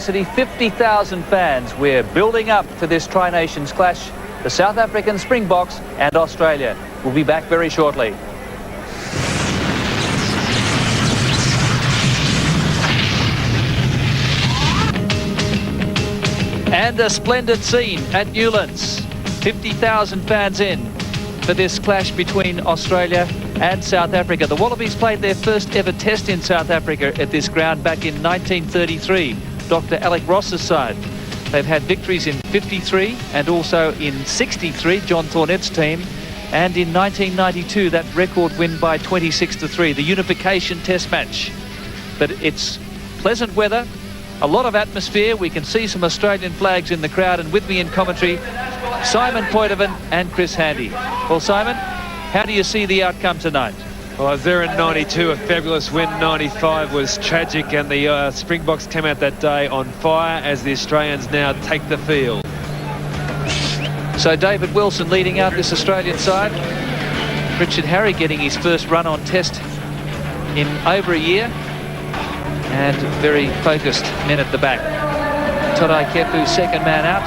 50,000 fans. We're building up to this Tri-Nations clash. The South African Springboks and Australia. We'll be back very shortly. And a splendid scene at Newlands. 50,000 fans in for this clash between Australia and South Africa. The Wallabies played their first ever test in South Africa at this ground back in 1933. Dr. Alec Ross's side. They've had victories in 53 and also in 63, John Thornett's team, and in 1992 that record win by 26-3, the unification test match. But it's pleasant weather, a lot of atmosphere. We can see some Australian flags in the crowd, and with me in commentary, Simon Poitevin and Chris Handy. Well, Simon, how do you see the outcome tonight? Well, I was there in 92, a fabulous win. 95 was tragic, and the Springboks came out that day on fire as the Australians now take the field. So David Wilson leading out this Australian side. Richard Harry getting his first run on test in over a year. And very focused men at the back. Todai Kepu, second man out.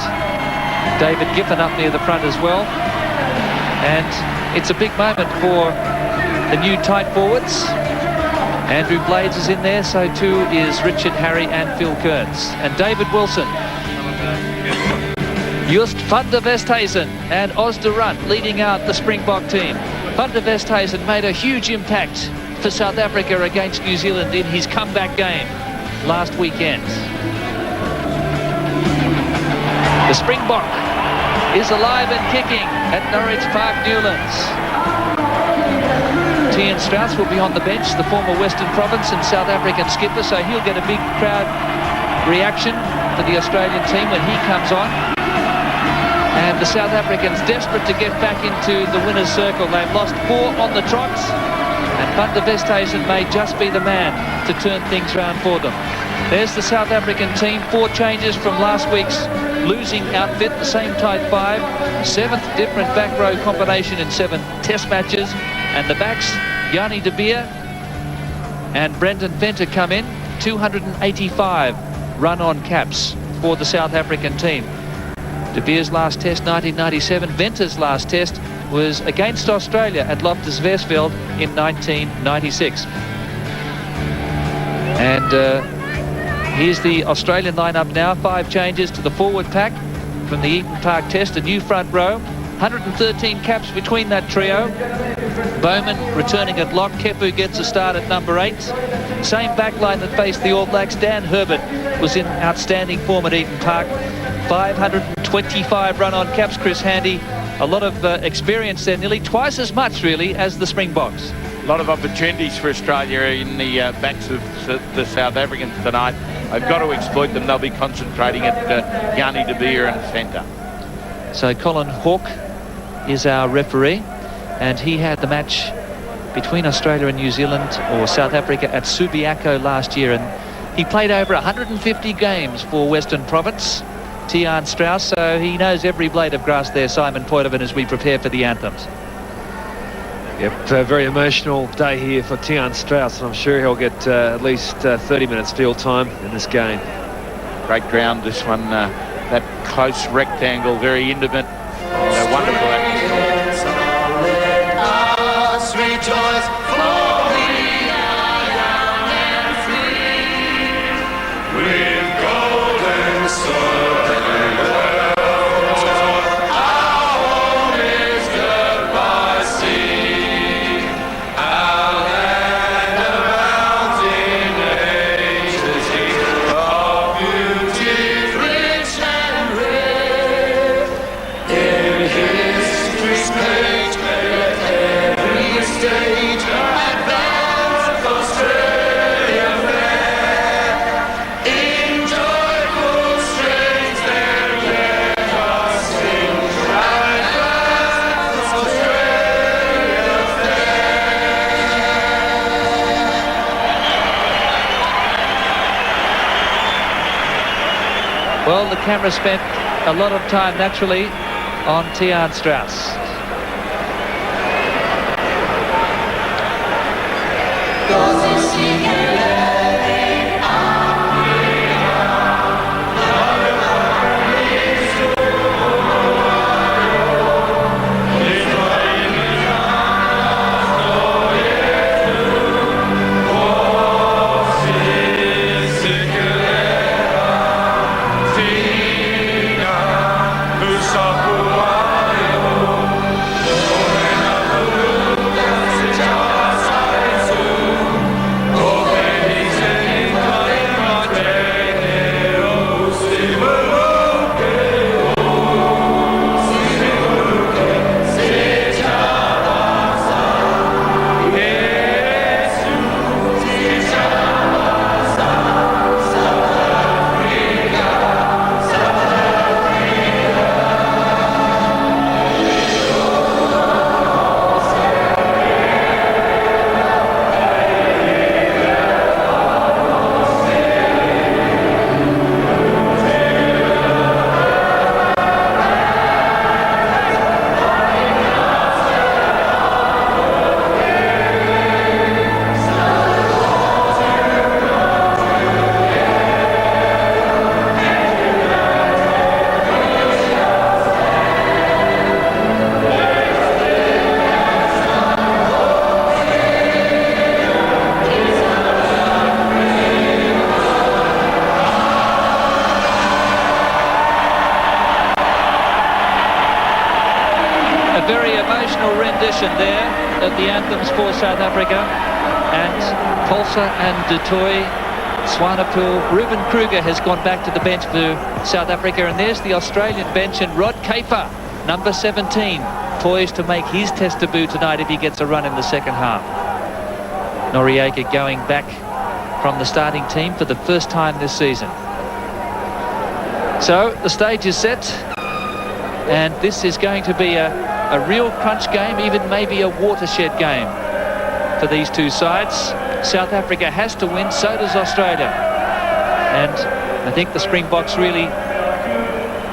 David Giffen up near the front as well. And it's a big moment for the new tight forwards. Andrew Blades is in there, so too is Richard Harry and Phil Kearns. And David Wilson. Just van der Westhuizen and Os de Runt leading out the Springbok team. Van der Westhuizen made a huge impact for South Africa against New Zealand in his comeback game last weekend. The Springbok is alive and kicking at Norwich Park, Newlands. Tiaan Strauss will be on the bench, the former Western Province and South African skipper, so he'll get a big crowd reaction for the Australian team when he comes on. And the South Africans desperate to get back into the winner's circle. They've lost 4 on the trot, and Van der Westhuizen may just be the man to turn things around for them. There's the South African team, 4 changes from last week's losing outfit, the same tight 5, 7th different back row combination in 7 test matches. And the backs, Yanni de Beer and Brendan Venter come in, 285 run-on caps for the South African team. De Beer's last test, 1997. Venter's last test was against Australia at Loftus Versfeld in 1996. And here's the Australian lineup now. 5 changes to the forward pack from the Eden Park test. A new front row. 113 caps between that trio. Bowman returning at lock. Kepu gets a start at number 8. Same back line that faced the All Blacks. Dan Herbert was in outstanding form at Eden Park. 525 run-on caps, Chris Handy. A lot of experience there, nearly twice as much, really, as the Springboks. A lot of opportunities for Australia in the backs of the South Africans tonight. They've got to exploit them. They'll be concentrating at Yanni de Beer and centre. So Colin Hawke is our referee, and he had the match between Australia and New Zealand, or South Africa, at Subiaco last year, and he played over 150 games for Western Province. Tiaan Strauss, so he knows every blade of grass there, Simon Poitevin, as we prepare for the anthems. Yep, a very emotional day here for Tiaan Strauss, and I'm sure he'll get at least 30 minutes field time in this game. Great ground, this one. That close rectangle, very intimate, wonderful atmosphere. Well, the camera spent a lot of time, naturally, on Tiaan Strauss. rendition there of the anthems for South Africa, and Polsa and Du Toit, Swanepoel. Ruben Kruger has gone back to the bench for South Africa, and there's the Australian bench, and Rod Caper, number 17, poised to make his test debut tonight if he gets a run in the second half. Noriega going back from the starting team for the first time this season. So the stage is set, and this is going to be a real crunch game, even maybe a watershed game for these two sides. South Africa has to win, so does Australia. And I think the Springboks really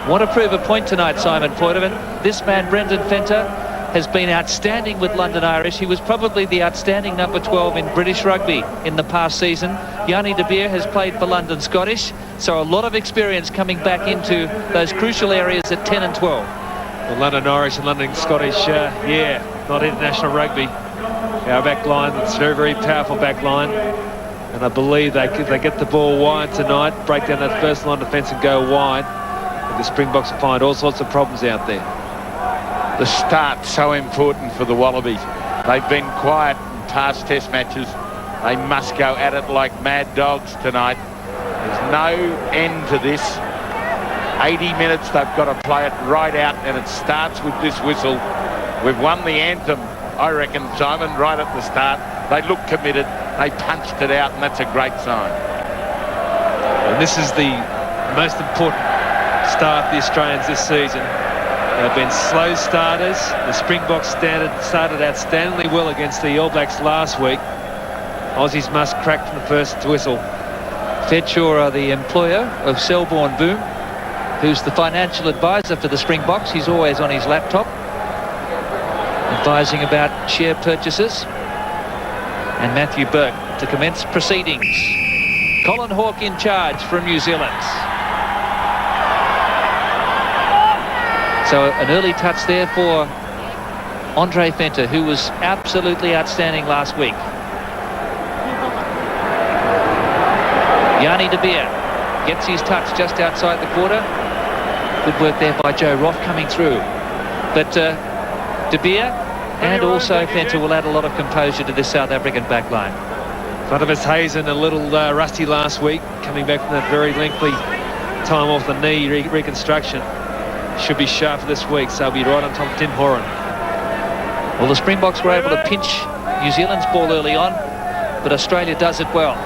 want to prove a point tonight, Simon Poitevin. This man, Brendan Fenter, has been outstanding with London Irish. He was probably the outstanding number 12 in British rugby in the past season. Yanni de Beer has played for London Scottish, so a lot of experience coming back into those crucial areas at 10 and 12. Well, London Irish and London Scottish, yeah, not international rugby. Our back line, it's a very, very powerful back line. And I believe they get the ball wide tonight, break down that first line defence and go wide. And the Springboks will find all sorts of problems out there. The start's so important for the Wallabies. They've been quiet in past test matches. They must go at it like mad dogs tonight. There's no end to this. 80 minutes, they've got to play it right out, and it starts with this whistle. We've won the anthem, I reckon, Simon, right at the start. They look committed, they punched it out, and that's a great sign. And this is the most important start for the Australians this season. They've been slow starters. The Springboks started outstandingly well against the All Blacks last week. Aussies must crack from the first whistle. Fetshaw, the employer of Selborne Boom, who's the financial advisor for the Springboks. He's always on his laptop, advising about share purchases. And Matthew Burke to commence proceedings. Colin Hawke in charge from New Zealand. So an early touch there for Andre Fenter, who was absolutely outstanding last week. Yanni de Beer gets his touch just outside the quarter. Good work there by Joe Roth coming through. But de Beer and also Fenter will add a lot of composure to this South African back line. Barnabas Hazen a little rusty last week, coming back from that very lengthy time off the knee reconstruction. Should be sharp for this week, so he'll be right on top of Tim Horan. Well, the Springboks were able to pinch New Zealand's ball early on, but Australia does it well.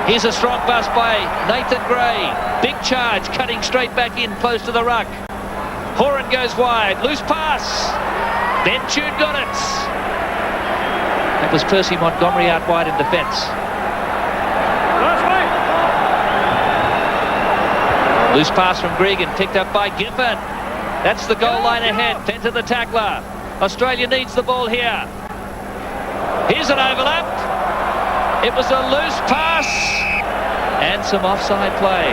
Here's a strong bust by Nathan Gray. Big charge, cutting straight back in, close to the ruck. Horan goes wide, loose pass. Ben Tune got it. That was Percy Montgomery out wide in defence. Loose pass from Gregan, picked up by Giffen. That's the goal line ahead. Fenter the tackler. Australia needs the ball here. Here's an overlap. It was a loose pass and some offside play.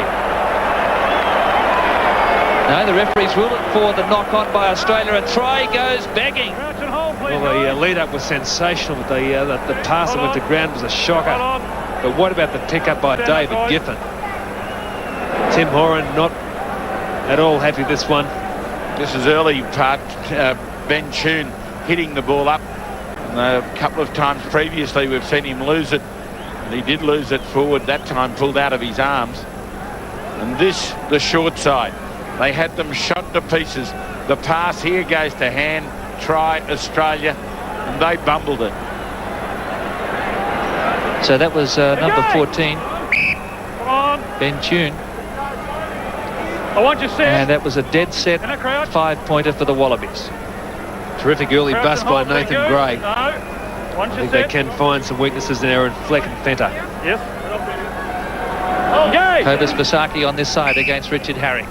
No, the referees ruled it for the knock-on by Australia. A try goes begging. Well, the lead-up was sensational, but the pass that went to ground was a shocker. But what about the pick-up by David Giffen? Tim Horan not at all happy with this one. This is early part. Ben Tune hitting the ball up. And a couple of times previously we've seen him lose it. And he did lose it forward that time, pulled out of his arms. And this, the short side. They had them shot to pieces. The pass here goes to hand. Try Australia. And they bumbled it. So that was number 14. Ben Tune. I want you set. And that was a dead set 5-pointer for the Wallabies. Terrific early bust by Nathan Gray. No. I think they can find some weaknesses there in Fleck and Fenter. Yes. Okay. Kovas Vasaki on this side against Richard Harry.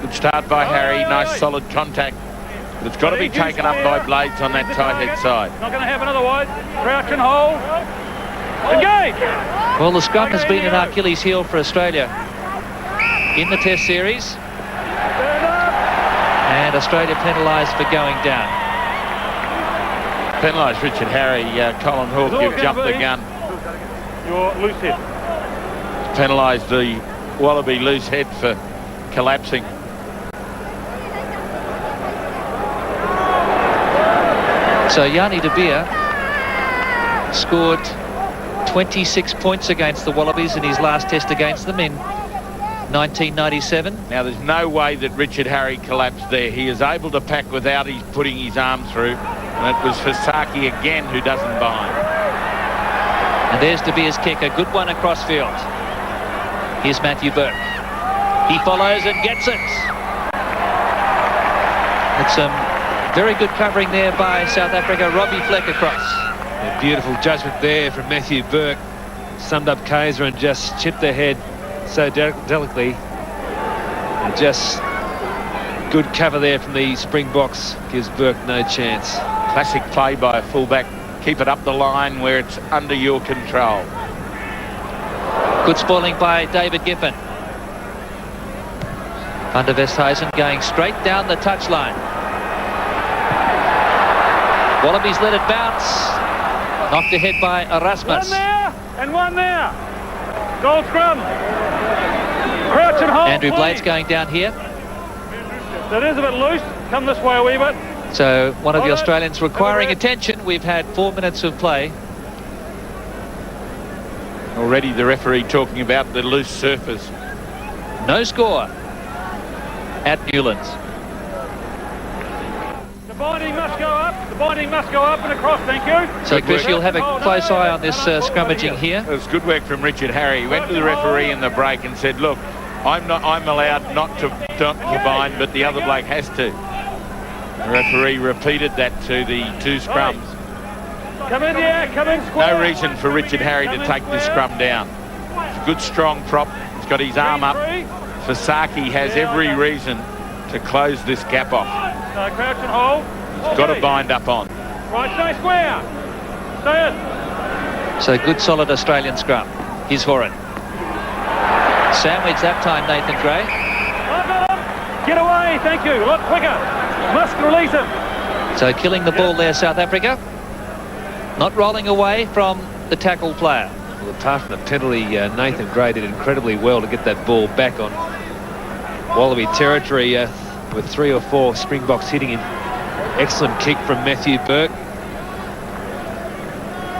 Good start by Harry. Nice solid contact. But it's got to be taken up by Blades on that tight head side. Not going to happen otherwise. Crouch and hold. Engage. Well, the scrum has been an Achilles heel for Australia in the Test series. And Australia penalised for going down. Penalised Richard Harry. Colin Hawke, you've jumped the gun. Your loose head. Penalised the Wallaby loose head for collapsing. So Yanni de Beer scored 26 points against the Wallabies in his last test against them in 1997. Now, there's no way that Richard Harry collapsed there. He is able to pack without his putting his arm through. And it was Fasaki again who doesn't bind. And there's De Beer's kick, a good one across field. Here's Matthew Burke. He follows and gets it. It's some very good covering there by South Africa. Robbie Fleck across. A beautiful judgment there from Matthew Burke. Summed up Kaiser and just chipped ahead so delicately. And just good cover there from the Springboks gives Burke no chance. Classic play by a fullback. Keep it up the line where it's under your control. Good spoiling by David Giffen. Van der Westhuizen going straight down the touchline. Wallabies let it bounce. Knocked ahead by Erasmus. One there and one there. Goal scrum. Crouch and hold. Andrew please. Blade's going down here. That is a bit loose. Come this way a wee bit. So one of the Hold it. Australians requiring Have a rest. attention. We've had 4 minutes of play. Already the referee talking about the loose surface. No score at Newlands. The binding must go up. The binding must go up and across. Thank you. So Good Chris, work. you'll have a close eye on this scrummaging here. It was good work from Richard Harry. He went to the referee in the break and said, look, I'm allowed not to bind, but the other bloke has to. The referee repeated that to the two scrums. Come in here. Come in square. No reason for Richard Harry to take this scrum down. It's a good strong prop. He's got his arm up. Fasaki has every reason to close this gap off. So crouch and hold. He's got to bind up on. Right, stay square. Stay in. So good solid Australian scrum. Here's Horan. Sandwich that time, Nathan Gray. Get away. Thank you. A lot quicker. Must release him. So killing the ball there, South Africa. Not rolling away from the tackle player. Well, apart from the penalty, Nathan Gray did incredibly well to get that ball back on Wallaby territory with 3 or 4 Springboks hitting him. Excellent kick from Matthew Burke.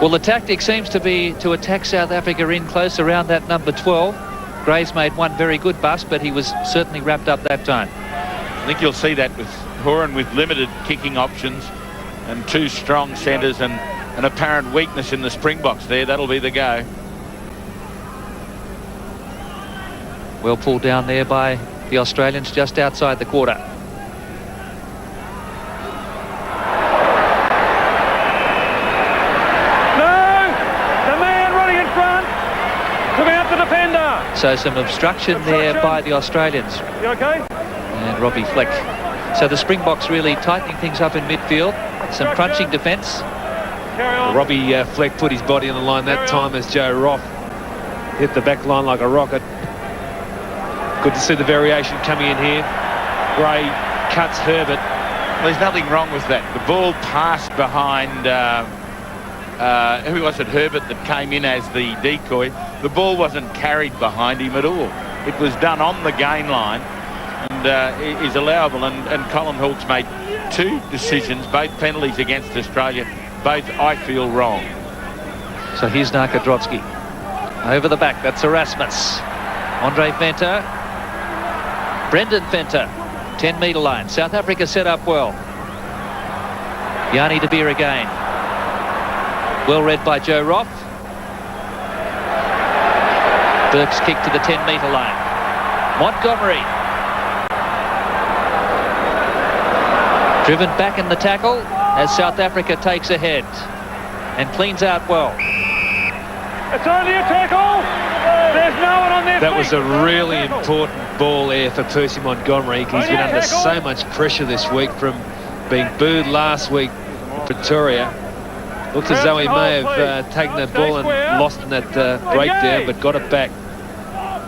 Well, the tactic seems to be to attack South Africa in close around that number 12. Gray's made one very good bust, but he was certainly wrapped up that time. I think you'll see that with Horan with limited kicking options and 2 strong centres and an apparent weakness in the Springboks there. That'll be the go. Well pulled down there by the Australians just outside the quarter. So some obstruction there by the Australians. You okay? And Robbie Fleck. So the Springboks really tightening things up in midfield. Some crunching defence. Carry on. Robbie Fleck put his body on the line that time as Joe Roth hit the back line like a rocket. Good to see the variation coming in here. Gray cuts Herbert. There's nothing wrong with that. The ball passed behind, who was it, Herbert, that came in as the decoy. The ball wasn't carried behind him at all. It was done on the gain line and is allowable. And Colin Hawke's made 2 decisions, both penalties against Australia, both I feel wrong. So here's Narkodrovsky. Over the back, that's Erasmus. Andre Venter. Brendan Venter. 10-metre line. South Africa set up well. Yanni de Beer again. Well read by Joe Roth. Burke's kick to the 10-metre line. Montgomery. Driven back in the tackle as South Africa takes ahead and cleans out well. It's only a tackle. There's no one on their That feet. was a really important ball there for Percy Montgomery. He's been under so much pressure this week from being booed last week in Pretoria. Looked as though he may have taken that ball and lost in that breakdown, but got it back.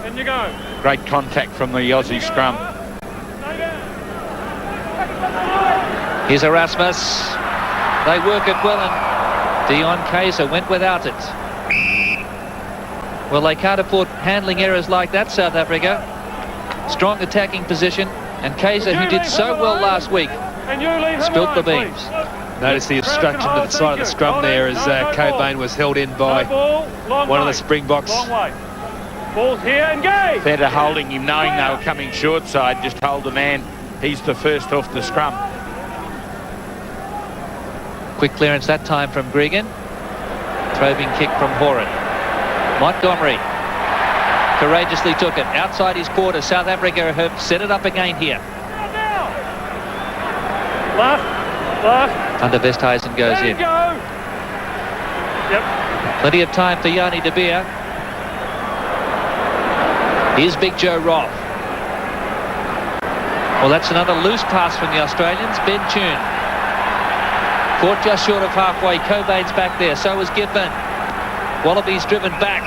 In you go. Great contact from the Aussie scrum. Here's Erasmus. They work it well, and Dion Kaiser went without it. Well, they can't afford handling errors like that, South Africa. Strong attacking position, and Kaiser, who did so well last week, And you leave him spilt the alone, beams. please. Notice the obstruction to the side of the scrum there as Cobain was held in by one of the Springboks. Long way. Ball's here, engage! Better holding him, knowing they were coming short side. Just hold the man. He's the first off the scrum. Quick clearance that time from Gregan. Probing kick from Horan. Montgomery courageously took it outside his quarter. South Africa have set it up again here. Last. Van der Westhuizen goes in. Go. Yep. Plenty of time for Yanni de Beer. Here's Big Joe Roth. Well, that's another loose pass from the Australians. Ben Tune. Caught just short of halfway. Cobain's back there. So is Gibbon. Wallabies driven back.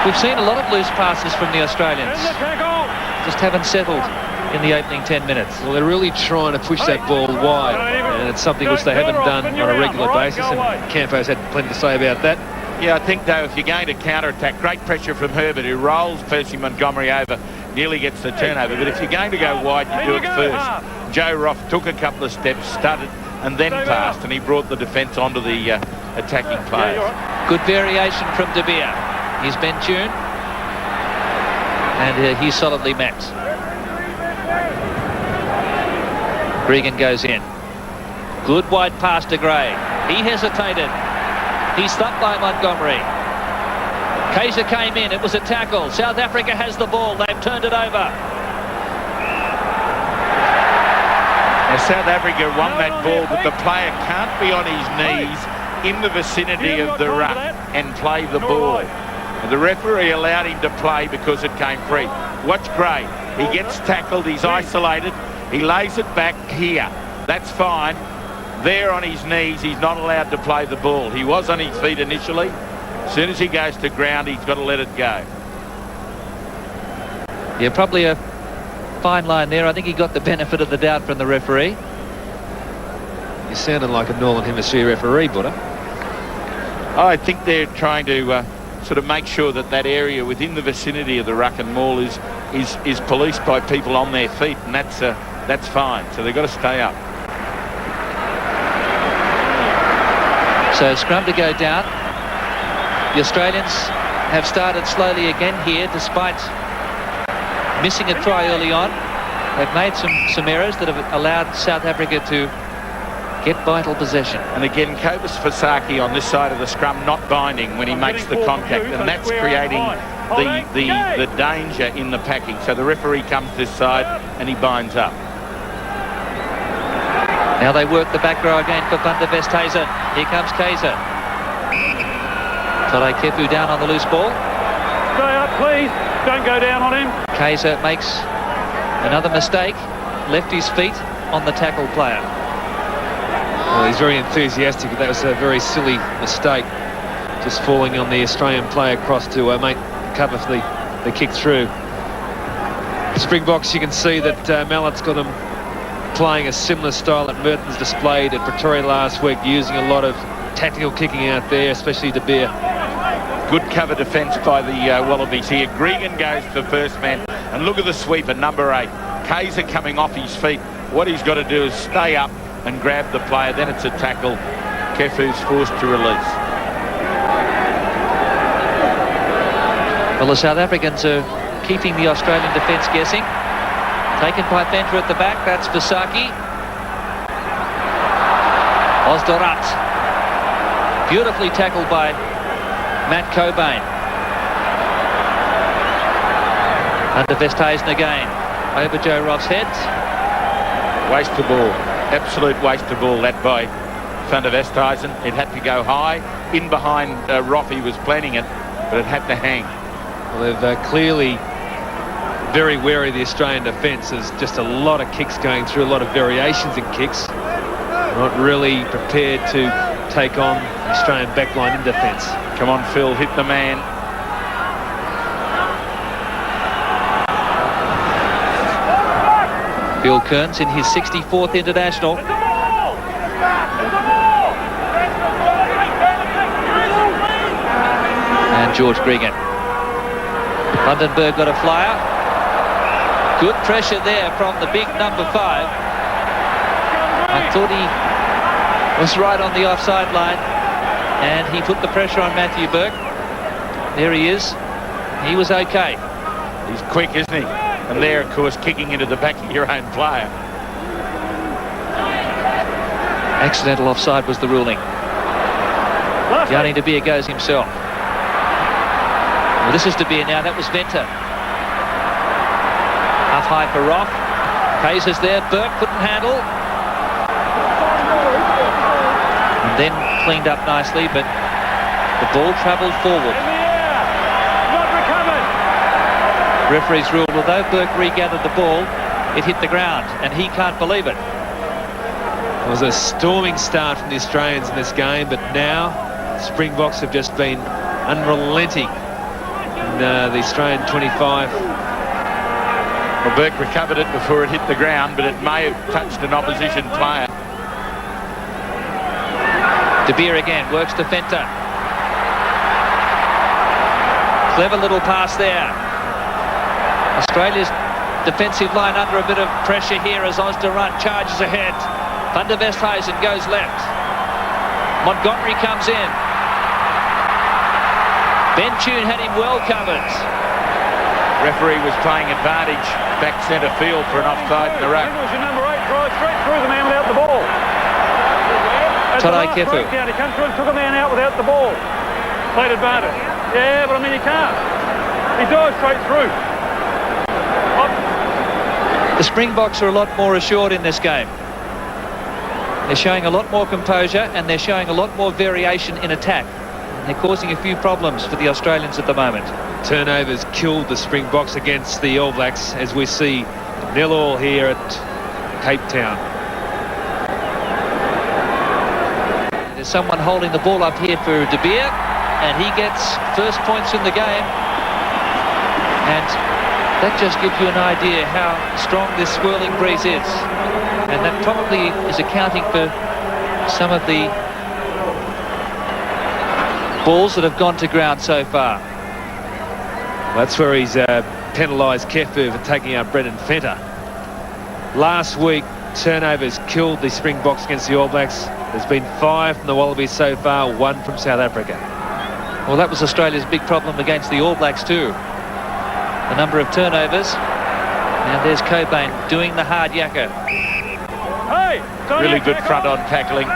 We've seen a lot of loose passes from the Australians. Just haven't settled in the opening 10 minutes. Well, they're really trying to push that ball wide, and it's something which they haven't done on a regular basis, and Campo's had plenty to say about that. Yeah, I think, though, if you're going to counter-attack, great pressure from Herbert, who rolls Percy Montgomery over, nearly gets the turnover. But if you're going to go wide, you do it first. Joe Roth took a couple of steps, stuttered, and then passed, and he brought the defence onto the attacking players. Good variation from De Beer. Here's Ben Tune, and he's solidly mapped. Gregan goes in. Good wide pass to Gray. He hesitated. He's stopped by Montgomery. Kaiser came in. It was a tackle. South Africa has the ball. They've turned it over. Now, South Africa won that ball, but the player can't be on his knees in the vicinity of the ruck and play the ball. And the referee allowed him to play because it came free. Watch Gray. He gets tackled. He's isolated. He lays it back here. That's fine. There on his knees, he's not allowed to play the ball. He was on his feet initially. As soon as he goes to ground, he's got to let it go. Yeah, probably a fine line there. I think he got the benefit of the doubt from the referee. You sounded like a Northern Hemisphere referee, Butter. I think they're trying to sort of make sure that that area within the vicinity of the ruck and maul is policed by people on their feet, and that's fine. So they've got to stay up. So scrum to go down. The Australians have started slowly again here, despite missing a try early on. They've made some errors that have allowed South Africa to get vital possession. And again, Kobus Fasaki on this side of the scrum not binding when he makes the contact, and that's creating the danger in the packing. So the referee comes this side and he binds up. Now they work the back row again for Van der Westhuizen. Here comes Kaiser. Tole Kefu down on the loose ball. Stay up, please. Don't go down on him. Kaiser makes another mistake. Left his feet on the tackle player. Well, he's very enthusiastic. That was a very silly mistake. Just falling on the Australian player across to make cover for the kick through. Springboks, you can see that Mallett's got them playing a similar style that Mertens displayed at Pretoria last week, using a lot of tactical kicking out there, especially De Beer. Good cover defence by the Wallabies here. Gregan goes for first man, and look at the sweeper, number 8. Kaiser coming off his feet. What he's got to do is stay up and grab the player. Then it's a tackle. Kefu's forced to release. Well, the South Africans are keeping the Australian defence guessing. Taken by Benter at the back. That's Fasaki. Osdorat. Beautifully tackled by Matt Cobain. Under Westhuizen again. Over Joe Roth's head. Waste the ball. Absolute waste of ball, that by Van der Westhuizen. It had to go high. In behind Roth, he was planning it, but it had to hang. Well, they've clearly very wary of the Australian defence. There's just a lot of kicks going through, a lot of variations in kicks. Not really prepared to take on the Australian backline in defence. Come on, Phil, hit the man. Bill Kearns in his 64th international. And George Gregan. Vandenberg got a flyer. Good pressure there from the big number 5. I thought he was right on the offside line, and he put the pressure on Matthew Burke. There he is. He was okay. He's quick, isn't he? And there, of course, kicking into the back of your own player. Accidental offside was the ruling. Yanni De Beer goes himself. Well, this is De Beer now. That was Venter. Half high for Roth. Hayes is there. Burke couldn't handle. And then cleaned up nicely, but the ball travelled forward. In the air. Not recovered. Referees ruled, although Burke regathered the ball, it hit the ground, and he can't believe it. It was a storming start from the Australians in this game, but now Springboks have just been unrelenting in the Australian 25. Well, Burke recovered it before it hit the ground, but it may have touched an opposition player. De Beer again works to Venter. Clever little pass there. Australia's defensive line under a bit of pressure here as Osderunt charges ahead. Van der Westhuizen goes left. Montgomery comes in. Ben Tune had him well covered. Referee was playing advantage back centre field for an offside in the ruck. I think it was your number 8 drive straight through the man without the ball. Todai Kefu. He come through and took a man out without the ball. Played advantage. Yeah, but I mean, he can't. He dives straight through. The Springboks are a lot more assured in this game. They're showing a lot more composure, and they're showing a lot more variation in attack. They're causing a few problems for the Australians at the moment. Turnovers killed the Springboks against the All Blacks, as we see 0-0 here at Cape Town. There's someone holding the ball up here for De Beer, and he gets first points in the game. And that just gives you an idea how strong this swirling breeze is. And that probably is accounting for some of the balls that have gone to ground so far. That's where he's penalised Kefu for taking out Brendan Fenter. Last week, turnovers killed the Springboks against the All Blacks. There's been 5 from the Wallabies so far, 1 from South Africa. Well, that was Australia's big problem against the All Blacks too. The number of turnovers. And there's Cobain doing the hard yakka. Hey, Really good front on tackling.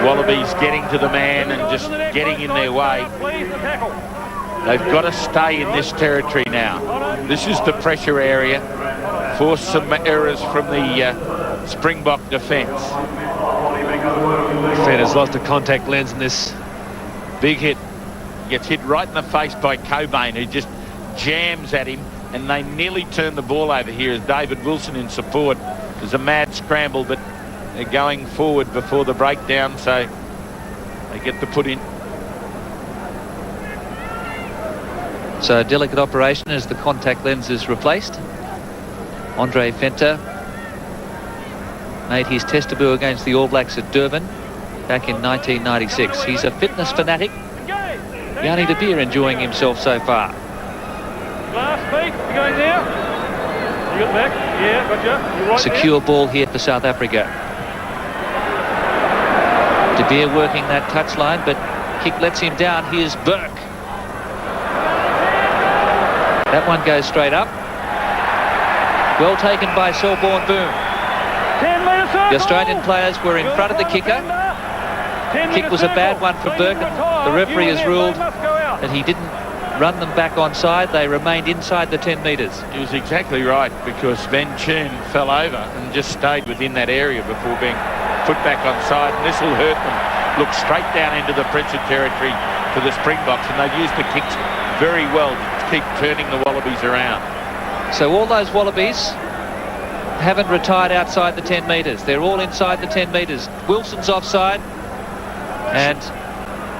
Wallabies getting to the man and just getting in their way. They've got to stay in this territory now. This is the pressure area. Force some errors from the Springbok defence. Fenter's lost a contact lens in this big hit. Gets hit right in the face by Cobain, who just jams at him, and they nearly turn the ball over here as David Wilson in support. There's a mad scramble, but they're going forward before the breakdown, so they get the put in. So a delicate operation as the contact lens is replaced. Andre Venter made his test debut against the All Blacks at Durban back in 1996. He's a fitness fanatic. Yanni De Beer enjoying himself so far. Last feet, you going there? You got back? Yeah, gotcha. You're right. Secure ball here for South Africa. De Beer working that touchline, but kick lets him down. Here's Burke. That one goes straight up. Well taken by Selborne Boom. 10 metre circle. The Australian players were in front of the kicker. The kick was a bad one for Burke, and the referee has ruled that he didn't run them back onside. They remained inside the 10 metres. He was exactly right, because Van Tune fell over and just stayed within that area before being put back onside, and this will hurt them. Look straight down into the pressure territory for the Springboks, and they've used the kicks very well to keep turning the Wallabies around. So all those Wallabies haven't retired outside the 10 metres. They're all inside the 10 metres. Wilson's offside, and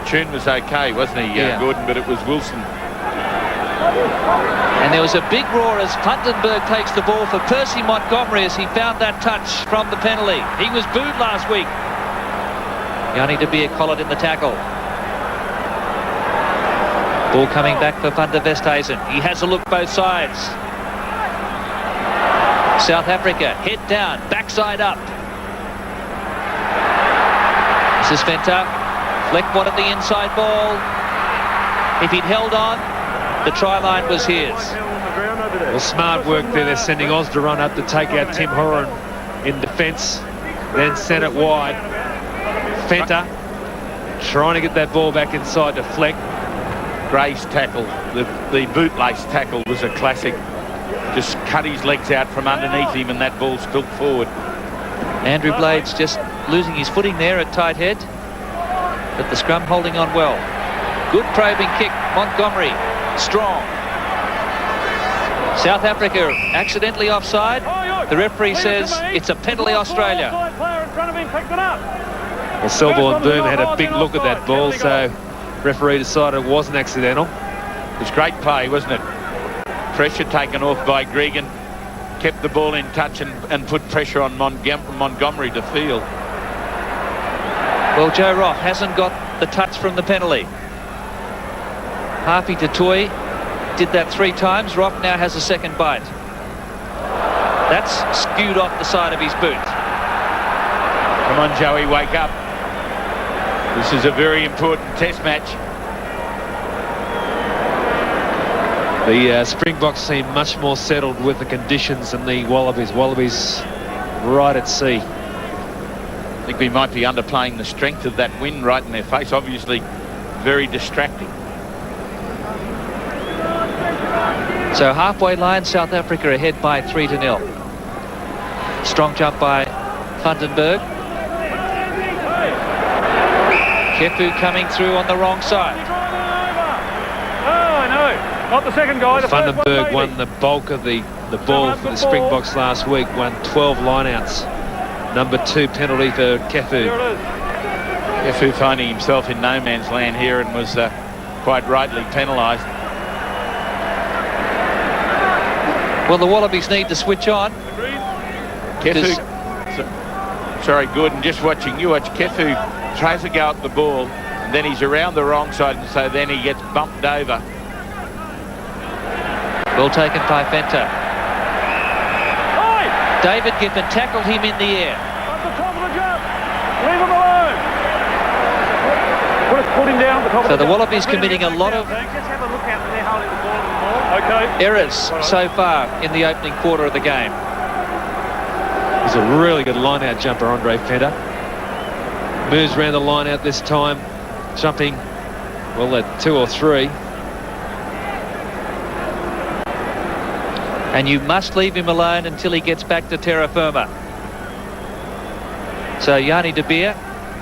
Tune was okay, wasn't he, Yeah. Gordon? But it was Wilson. and there was a big roar as Vandenberg takes the ball for Percy Montgomery as he found that touch from the penalty. He was booed last week. Yanni De Beer collared in the tackle. Ball coming back for Van der Westhuizen. He has a look both sides. South Africa, head down, backside up. This is Fenta. Fleck wanted the inside ball. If he'd held on, the try line was his. Well, smart work there. They're sending Osderon up to take out Tim Horan in defence, then send it wide. Fenta trying to get that ball back inside to Fleck. Gray's tackle, the bootlace tackle, was a classic. Just cut his legs out from underneath him and that ball spilled forward. Andrew Blades just losing his footing there at tight head, but the scrum holding on well. Good probing kick, Montgomery, strong. South Africa accidentally offside. The referee says it's a penalty, Australia. Well, Selborne and Boom had a big look at that ball, so referee decided it wasn't accidental. It was great play, wasn't it? Pressure taken off by Gregan, kept the ball in touch and put pressure on Montgomery to field. Well, Joe Roth hasn't got the touch from the penalty. Harpy to Toy did that 3 times. Roth now has a second bite. That's skewed off the side of his boot. Come on, Joey, wake up. This is a very important test match. The Springboks seem much more settled with the conditions than the Wallabies. Wallabies right at sea. I think we might be underplaying the strength of that win right in their face. Obviously, very distracting. So halfway line, South Africa ahead by 3-0. Strong jump by Vandenberg. Kefu coming through on the wrong side. Oh, no. Not the second guy. The first one, Vandenberg won the bulk of the ball for the Springboks last week. Won 12 lineouts. Number 2 penalty for Kefu. Kefu finding himself in no man's land here and was quite rightly penalised. Well, the Wallabies need to switch on. Kefu, sorry, Gordon, just watching you watch Kefu tries to go at the ball and then he's around the wrong side, and so then he gets bumped over. Well taken by Fenta. David Giffen tackled him in the air. At the top of the jump. Leave him alone. Put him down at the top of the jump. So the Wallabies committing a lot of Just have a look out there holding the ball in the ball. Okay. errors so far in the opening quarter of the game. He's a really good line-out jumper, Andre Fenta. Moves around the line-out this time, jumping, well, at 2 or 3. And you must leave him alone until he gets back to terra firma. So Yanni de Beer,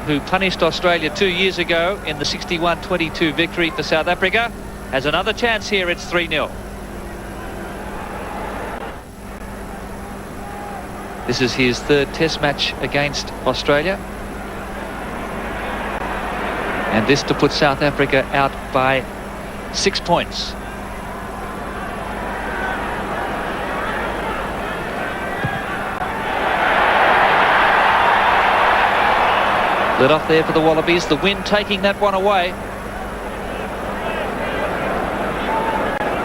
who punished Australia 2 years ago in the 61-22 victory for South Africa, has another chance here. It's 3-0. This is his 3rd test match against Australia. And this to put South Africa out by 6 points. Lit off there for the Wallabies. The wind taking that one away.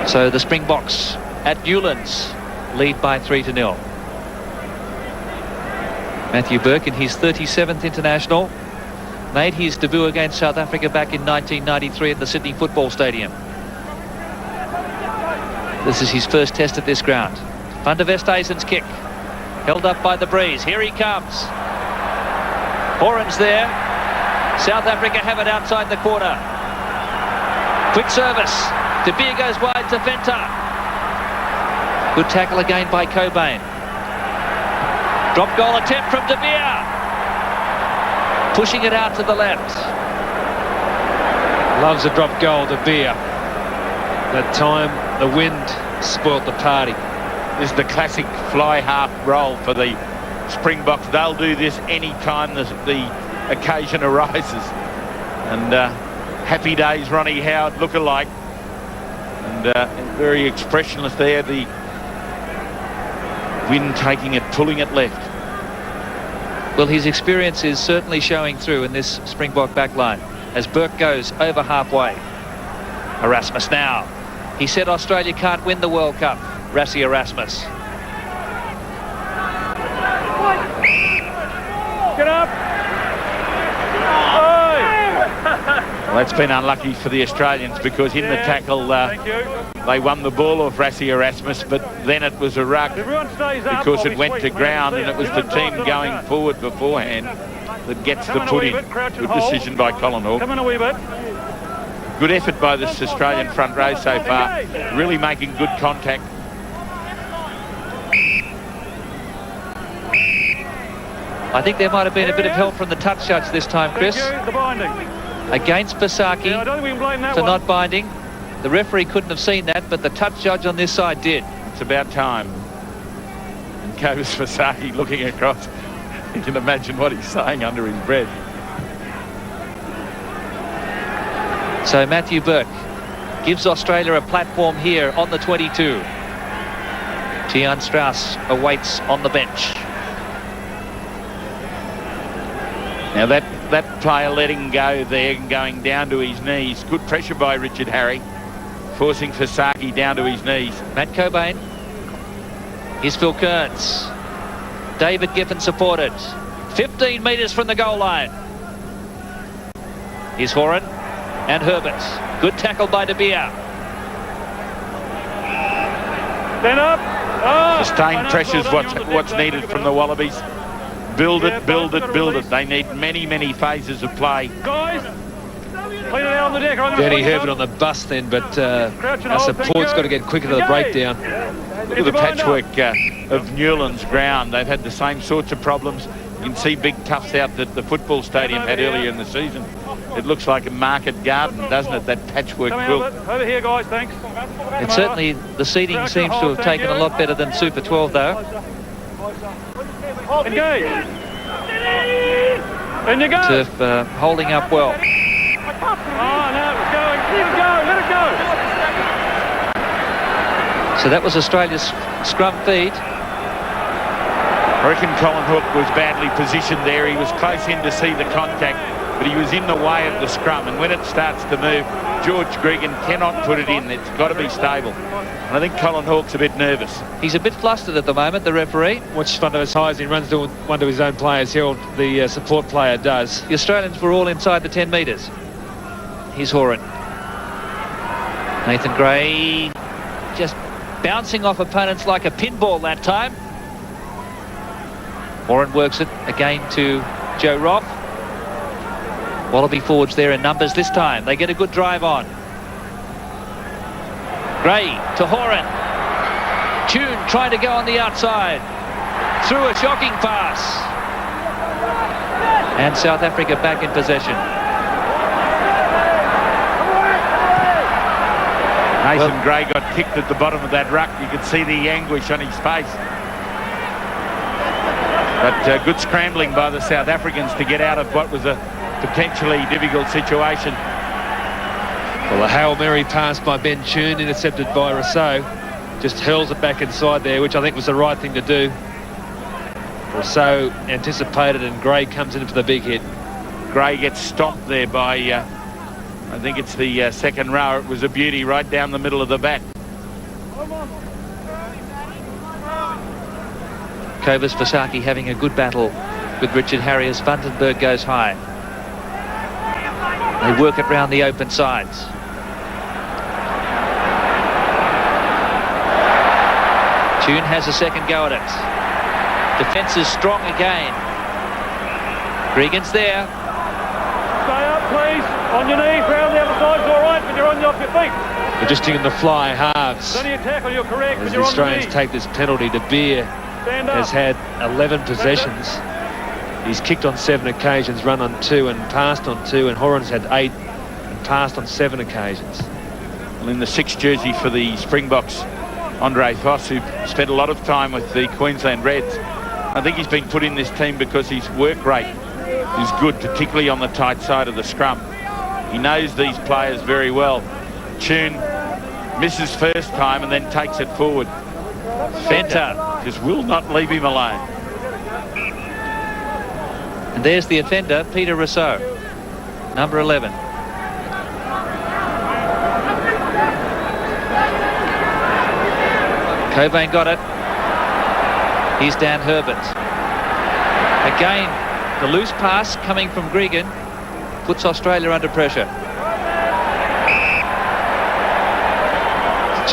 So the Springboks at Newlands lead by 3-0. Matthew Burke in his 37th international made his debut against South Africa back in 1993 at the Sydney Football Stadium. This is his first test at this ground. Van der Westhuizen's kick held up by the breeze. Here he comes. Horan's there. South Africa have it outside the corner. Quick service. De Beer goes wide to Fenta. Good tackle again by Cobain. Drop goal attempt from De Beer. Pushing it out to the left. Loves a drop goal, De Beer. That time, the wind spoilt the party. This is the classic fly half roll for the Springboks. They'll do this any time the occasion arises. And happy days, Ronnie Howard look-alike. And very expressionless there. The wind taking it, pulling it left. Well, his experience is certainly showing through in this Springbok backline as Burke goes over halfway. Erasmus now. He said Australia can't win the World Cup. Rassie Erasmus. Get up. Well, that's been unlucky for the Australians because in the tackle they won the ball off Rassie Erasmus, but then it was a ruck because it went to ground and it was the team going forward beforehand that gets the put in. Good decision by Colin Hawke. Come in a wee bit. Good effort by this Australian front row so far, really making good contact. I think there might have been a bit of help from the touch judge this time, Chris. The binding. Against Pasaki I don't think we can blame that for one. not binding. The referee couldn't have seen that, but the touch judge on this side did. It's about time. And Kovis Pasaki looking across. You can imagine what he's saying under his breath. So Matthew Burke gives Australia a platform here on the 22. Tian Strauss awaits on the bench. Now that player letting go there and going down to his knees. Good pressure by Richard Harry, forcing Fasaki down to his knees. Matt Cobain. Here's Phil Kearns. David Giffen supported. 15 metres from the goal line. Here's Horan and Herbert. Good tackle by De Beer. Stand up. Oh, Sustained pressure's what's needed from the Wallabies. Build it, build it, build it. They need many, many phases of play. Guys, clean it out on the deck. Danny Herbert on the bus then, but our support's got to get quicker to the breakdown. Look at the patchwork of Newlands ground. They've had the same sorts of problems. You can see big tufts out that the football stadium had earlier in the season. It looks like a market garden, doesn't it, that patchwork quilt? Over here, guys, thanks. And certainly the seating seems to have taken a lot better than Super 12, though. Engage. And you go. Turf holding up well. Oh, no, it's going. Let it go, let it go. So that was Australia's scrum feed. I reckon Colin Hawke was badly positioned there. He was close in to see the contact, but he was in the way of the scrum. And when it starts to move, George Gregan cannot put it in. It's got to be stable. And I think Colin Hawke's a bit nervous. He's a bit flustered at the moment, the referee. Watch one of his highs, he runs to one of his own players. Herald, the support player, does. The Australians were all inside the 10 metres. Here's Horan. Nathan Gray just bouncing off opponents like a pinball that time. Horan works it again to Joe Roth. Wallaby forwards there in numbers this time. They get a good drive on. Gray to Horan. Tune trying to go on the outside. Through a shocking pass. And South Africa back in possession. Nathan Gray got kicked at the bottom of that ruck. You could see the anguish on his face. But good scrambling by the South Africans to get out of what was a potentially difficult situation. Well, a Hail Mary pass by Ben Tune, intercepted by Rousseau. Just hurls it back inside there, which I think was the right thing to do. Rousseau anticipated and Gray comes in for the big hit. Gray gets stomped there by, I think it's the second row. It was a beauty right down the middle of the back. Kovis Fasaki having a good battle with Richard Harry as Vandenberg goes high. They work it round the open sides. Tune has a second go at it. Defence is strong again. Gregan's there. Stay up, please. On your knees, round the other side's all right, but you're on off your feet. They're just doing the fly halves. Don't you tackle, you're correct, As but the you're on the Australians knees. take this penalty, De Beer Stand up. has had 11 possessions. He's kicked on 7 occasions, run on 2 and passed on 2, and Horan's had 8 and passed on 7 occasions. Well, in the 6th jersey for the Springboks, Andre Voss, who spent a lot of time with the Queensland Reds. I think he's been put in this team because his work rate is good, particularly on the tight side of the scrum. He knows these players very well. Tune misses first time and then takes it forward. Fenter. Just will not leave him alone. And there's the offender, Peter Rousseau, number 11. Cobain got it. Here's Dan Herbert. Again, the loose pass coming from Gregan puts Australia under pressure.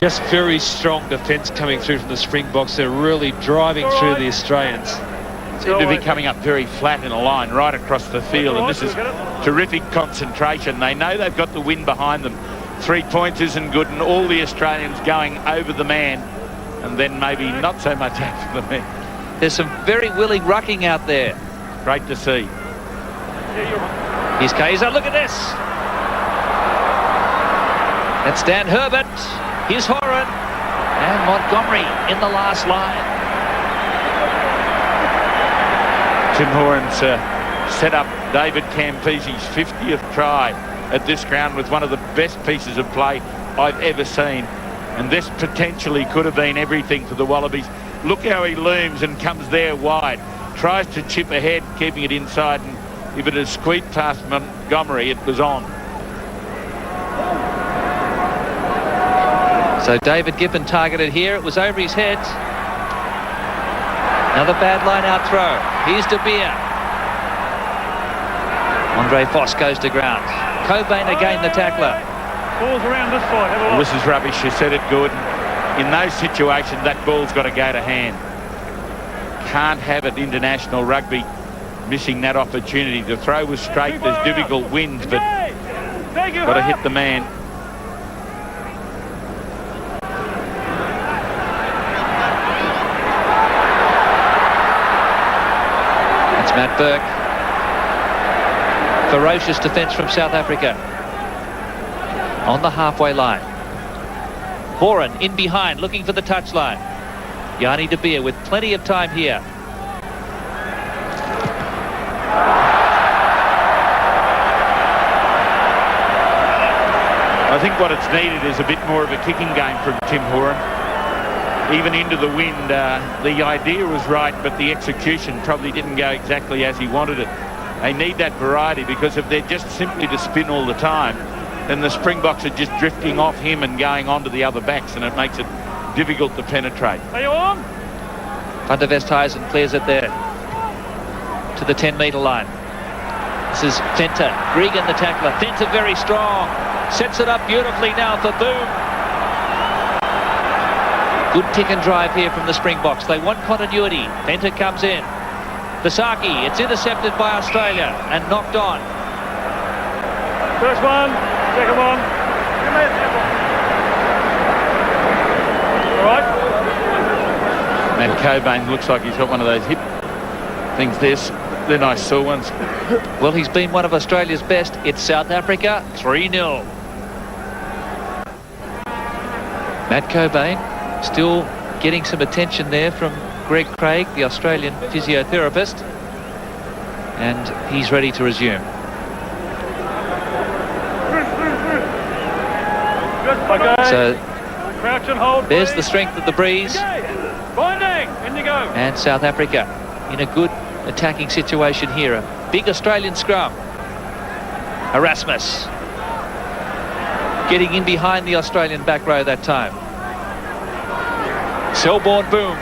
Just very strong defence coming through from the Springboks. They're really driving through the Australians. Seem to be coming up very flat in a line right across the field, and this is terrific concentration. They know they've got the wind behind them. 3 points isn't good, and all the Australians going over the man, and then maybe not so much after the man. There's some very willing rucking out there. Great to see. Here's Kaiser, look at this. That's Dan Herbert. Here's Horan. And Montgomery in the last line. Tim Horan's set up David Campese's 50th try at this ground with one of the best pieces of play I've ever seen. And this potentially could have been everything for the Wallabies. Look how he looms and comes there wide. Tries to chip ahead, keeping it inside, and if it had squeaked past Montgomery, it was on. So David Gibbon targeted here. It was over his head. Another bad line-out throw. Here's De Beer. Andre Voss goes to ground. Cobain again the tackler. Ball's around this side. Have a look. This is rubbish. You said it good. In those situations, that ball's got to go to hand. Can't have it international rugby missing that opportunity. The throw was straight. There's difficult winds, but got to hit the man. That's Matt Burke. Ferocious defence from South Africa. On the halfway line. Horan in behind, looking for the touchline. Yanni De Beer with plenty of time here. I think what it's needed is a bit more of a kicking game from Tim Horan. Even into the wind, the idea was right, but the execution probably didn't go exactly as he wanted it. They need that variety, because if they're just simply to spin all the time, then the Springboks are just drifting off him and going on to the other backs, and it makes it difficult to penetrate. Are you on? Van der Westhuizen clears it there to the 10-metre line. This is Venter. Gregan the tackler. Venter very strong. Sets it up beautifully now for Boom. Good tick and drive here from the Springboks. They want continuity. Venter comes in. Visaki, it's intercepted by Australia and knocked on. First one, second one. All right. Matt Cobain looks like he's got one of those hip things there. They're nice sore ones. Well, he's been one of Australia's best. It's South Africa, 3-0. Matt Cobain still getting some attention there from Greg Craig, the Australian physiotherapist, and he's ready to resume. Okay. So Crouch and hold, there's please. the strength of the breeze. Okay. Binding, in you go. And South Africa in a good attacking situation here. A big Australian scrum. Erasmus getting in behind the Australian back row that time. Selborne Boom.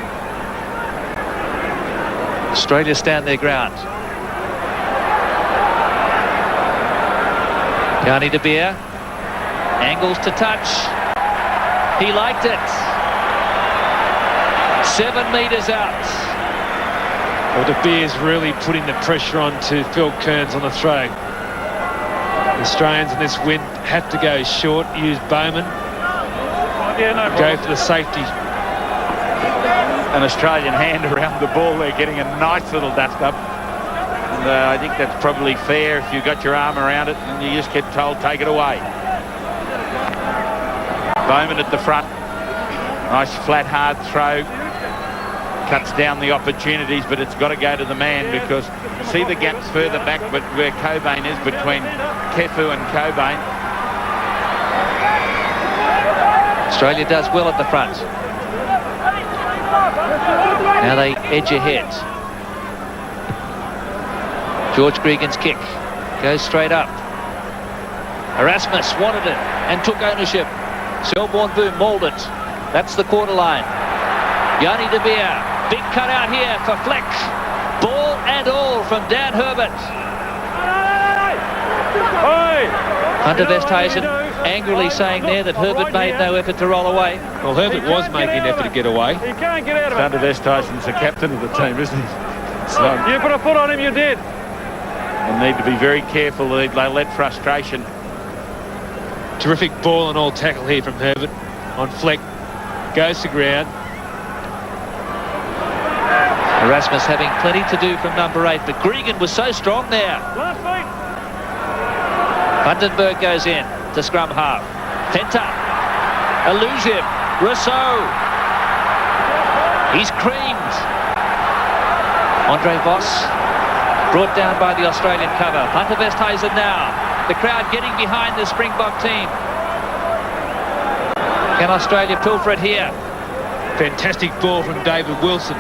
Australia stand their ground. Yanni De Beer. Angles to touch. He liked it. 7 metres out. Well, De Beer's really putting the pressure on to Phil Kearns on the throw. The Australians in this wind have to go short, use Bowman, Yeah, no go problem. for the safety. An Australian hand around the ball there, getting a nice little dust up. And I think that's probably fair if you've got your arm around it and you just get told, take it away. Bowman at the front. Nice flat, hard throw. Cuts down the opportunities, but it's got to go to the man, because see the gaps further back, but where Cobain is, between Kefu and Cobain. Australia does well at the front. Now they edge ahead. George Gregan's kick goes straight up. Erasmus wanted it and took ownership. Selborne Boom mauled it. That's the quarter line. Yanni De Beer, big cut out here for Fleck. Ball and all from Dan Herbert. Hey! Van der You know what Westhuizen you do? angrily saying there that Herbert made no effort to roll away. Well, Herbert was making an effort to get away. He can't get out of it. Van der Westhuizen's the captain of the team, isn't he? So You put a foot on him, you did. they'll need to be very careful. They let frustration. Terrific ball and all tackle here from Herbert on Fleck. Goes to ground. Erasmus having plenty to do from number 8, but Gregan was so strong there. Last feet. Vandenberg goes in to scrum half. Fenter elusive. Rousseau. He's creamed. Andre Vos brought down by the Australian cover. Van der Westhuizen now. The crowd getting behind the Springbok team. Can Australia pilfer it here? Fantastic ball from David Wilson.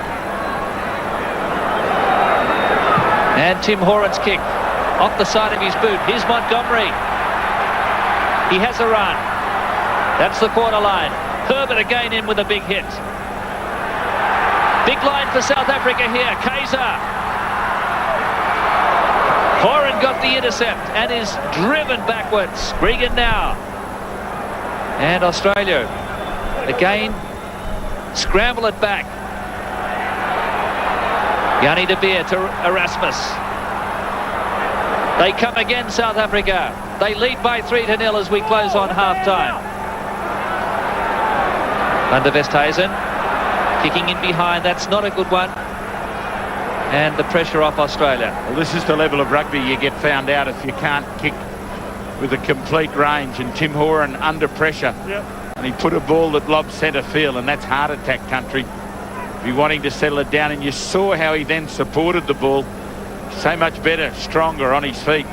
And Tim Horan's kick off the side of his boot. Here's Montgomery. He has a run. That's the quarter line. Herbert again in with a big hit. Big line for South Africa here. Kaiser. Horan got the intercept and is driven backwards. Gregan now. And Australia again scramble it back. Yanni de Beer to Erasmus. They come again, South Africa. They lead by 3-0 as we close on half-time. Van der Westhuizen kicking in behind. That's not a good one. And the pressure off Australia. Well, this is the level of rugby you get found out if you can't kick with a complete range. And Tim Horan under pressure. Yep. And he put a ball that lobbed centre field, and that's heart attack country. Be wanting to settle it down, and you saw how he then supported the ball. So much better, stronger on his feet.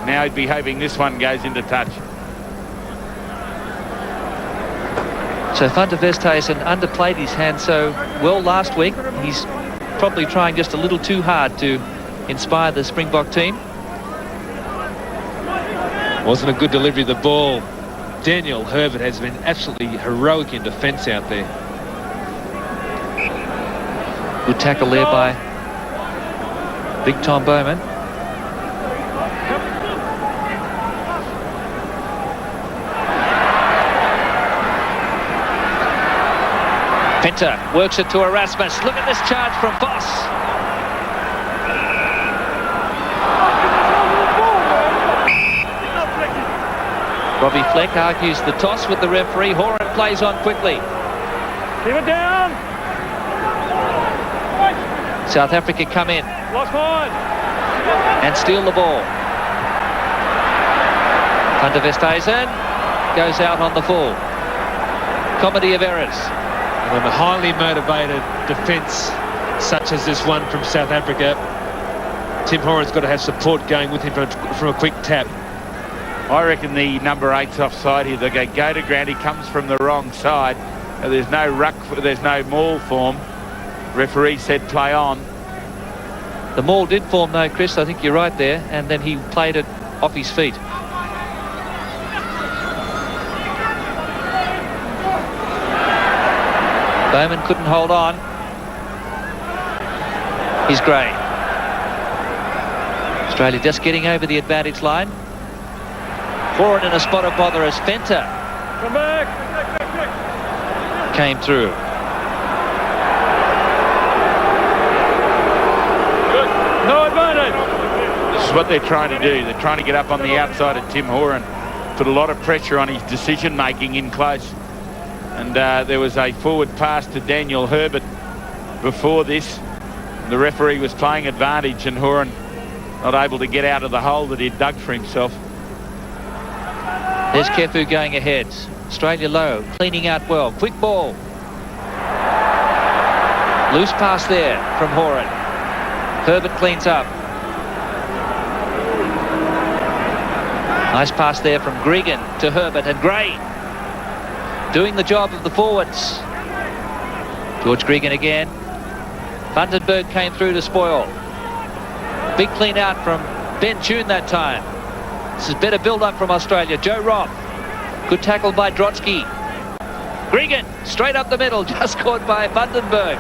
Now he'd be hoping this one goes into touch. So Van der Westhuizen underplayed his hand so well last week. He's probably trying just a little too hard to inspire the Springbok team. Wasn't a good delivery of the ball. Daniel Herbert has been absolutely heroic in defence out there. Good tackle there by Big Tom Bowman. Fenter works it to Erasmus. Look at this charge from Voss. Robbie Fleck argues the toss with the referee. Horan plays on quickly. Keep it down. South Africa come in Lost line. and steal the ball. Van der Westhuizen goes out on the full. Comedy of errors. When a highly motivated defence such as this one from South Africa, Tim Horan's got to have support going with him from a quick tap. I reckon the number 8's offside here. They go to ground. He comes from the wrong side. There's no ruck. There's no maul form. Referee said play on. The maul did form though, Chris. I think you're right there. And then he played it off his feet. Bowman couldn't hold on. Here's Gray. Australia just getting over the advantage line. Horan in a spot of bother as Fenter Come back. came through. No advantage. This is what they're trying to do. They're trying to get up on the outside of Tim Horan. Put a lot of pressure on his decision making in close. And there was a forward pass to Daniel Herbert before this. The referee was playing advantage, and Horan not able to get out of the hole that he'd dug for himself. There's Kefu going ahead. Australia low, cleaning out well. Quick ball. Loose pass there from Horan. Herbert cleans up. Nice pass there from Gregan to Herbert, and Gray doing the job of the forwards. George Gregan again. Vandenberg came through to spoil. Big clean out from Ben Tune that time. This is better build-up from Australia. Joe Roth. Good tackle by Drotsky. Gregan, straight up the middle, just caught by Vandenberg.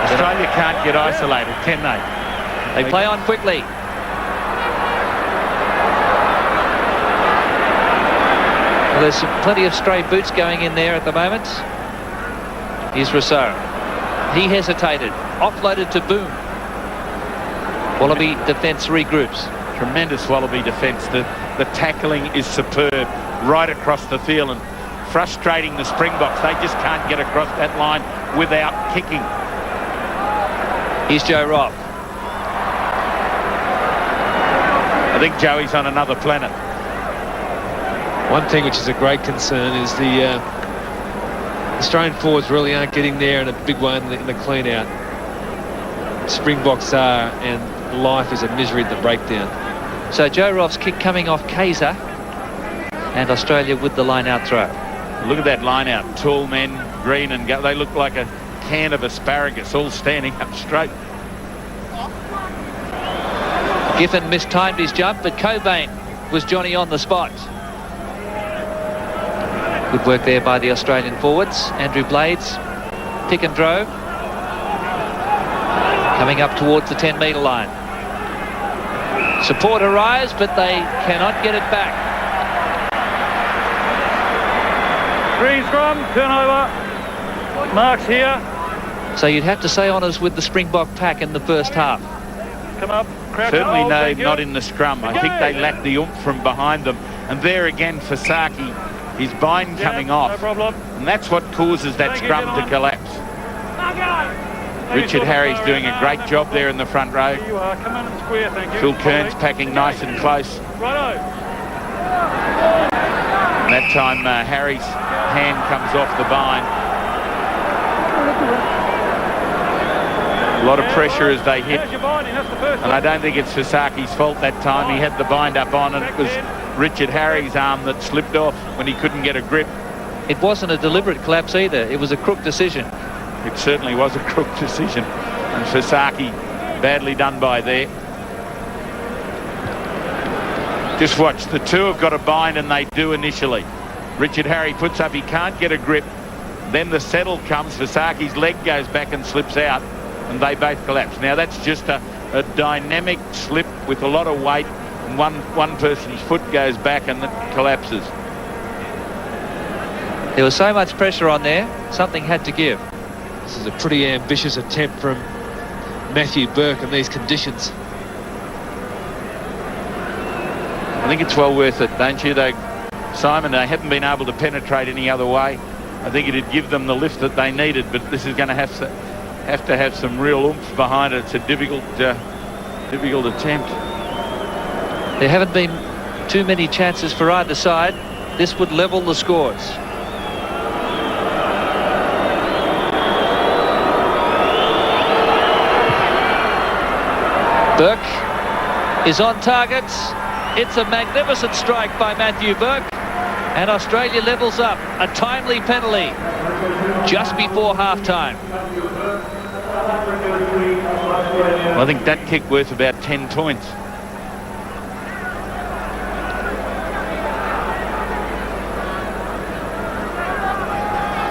Australia can't get isolated, can they? They play on quickly. Well, there's plenty of stray boots going in there at the moment. Here's Rousseau. He hesitated, offloaded to Boom. Wallaby defence regroups. Tremendous Wallaby defence. The tackling is superb right across the field and frustrating the Springboks. They just can't get across that line without kicking. Here's Joe Robb. I think Joey's on another planet. One thing which is a great concern is the Australian forwards really aren't getting there in a big way in the clean out. Springboks are, and life is a misery at the breakdown. So Joe Robb's kick coming off Kaiser, and Australia with the line out throw. Look at that line out. Tall men, green and go. They look like a can of asparagus, all standing up straight. Giffen mistimed his jump, but Cobain was Johnny on the spot. Good work there by the Australian forwards. Andrew Blades, pick and drove. Coming up towards the 10-metre line. Support arrives, but they cannot get it back. Green scrum, turnover. Marks here. So you'd have to say honours with the Springbok pack in the first half. Come up. Certainly no, not in the scrum. I think they lack the oomph from behind them. And there again, Fasaki, his bind coming off. No problem. And that's what causes that scrum to collapse. Richard Harry's doing a great job there in the front row. Here you are. Come in and square, thank you. Phil Kearns packing nice and close. Righto. And that time Harry's hand comes off the bind. A lot of pressure as they hit. And I don't think it's Fasaki's fault that time. He had the bind up on, and it was Richard Harry's arm that slipped off when he couldn't get a grip. It wasn't a deliberate collapse either. It was a crook decision. It certainly was a crook decision. And Fasaki, badly done by there. Just watch. The two have got a bind, and they do initially. Richard Harry puts up. He can't get a grip. Then the settle comes. Fasaki's leg goes back and slips out, and they both collapse. Now, that's just a dynamic slip with a lot of weight. And one person's foot goes back and it collapses. There was so much pressure on there, something had to give. This is a pretty ambitious attempt from Matthew Burke in these conditions. I think it's well worth it, don't you? Simon, they haven't been able to penetrate any other way. I think it'd give them the lift that they needed, but this is going to have to have some real oomph behind it. It's a difficult attempt. There haven't been too many chances for either side. This would level the scores. Burke is on target. It's a magnificent strike by Matthew Burke, and Australia levels up. A timely penalty just before half-time. I think that kick worth about 10 points.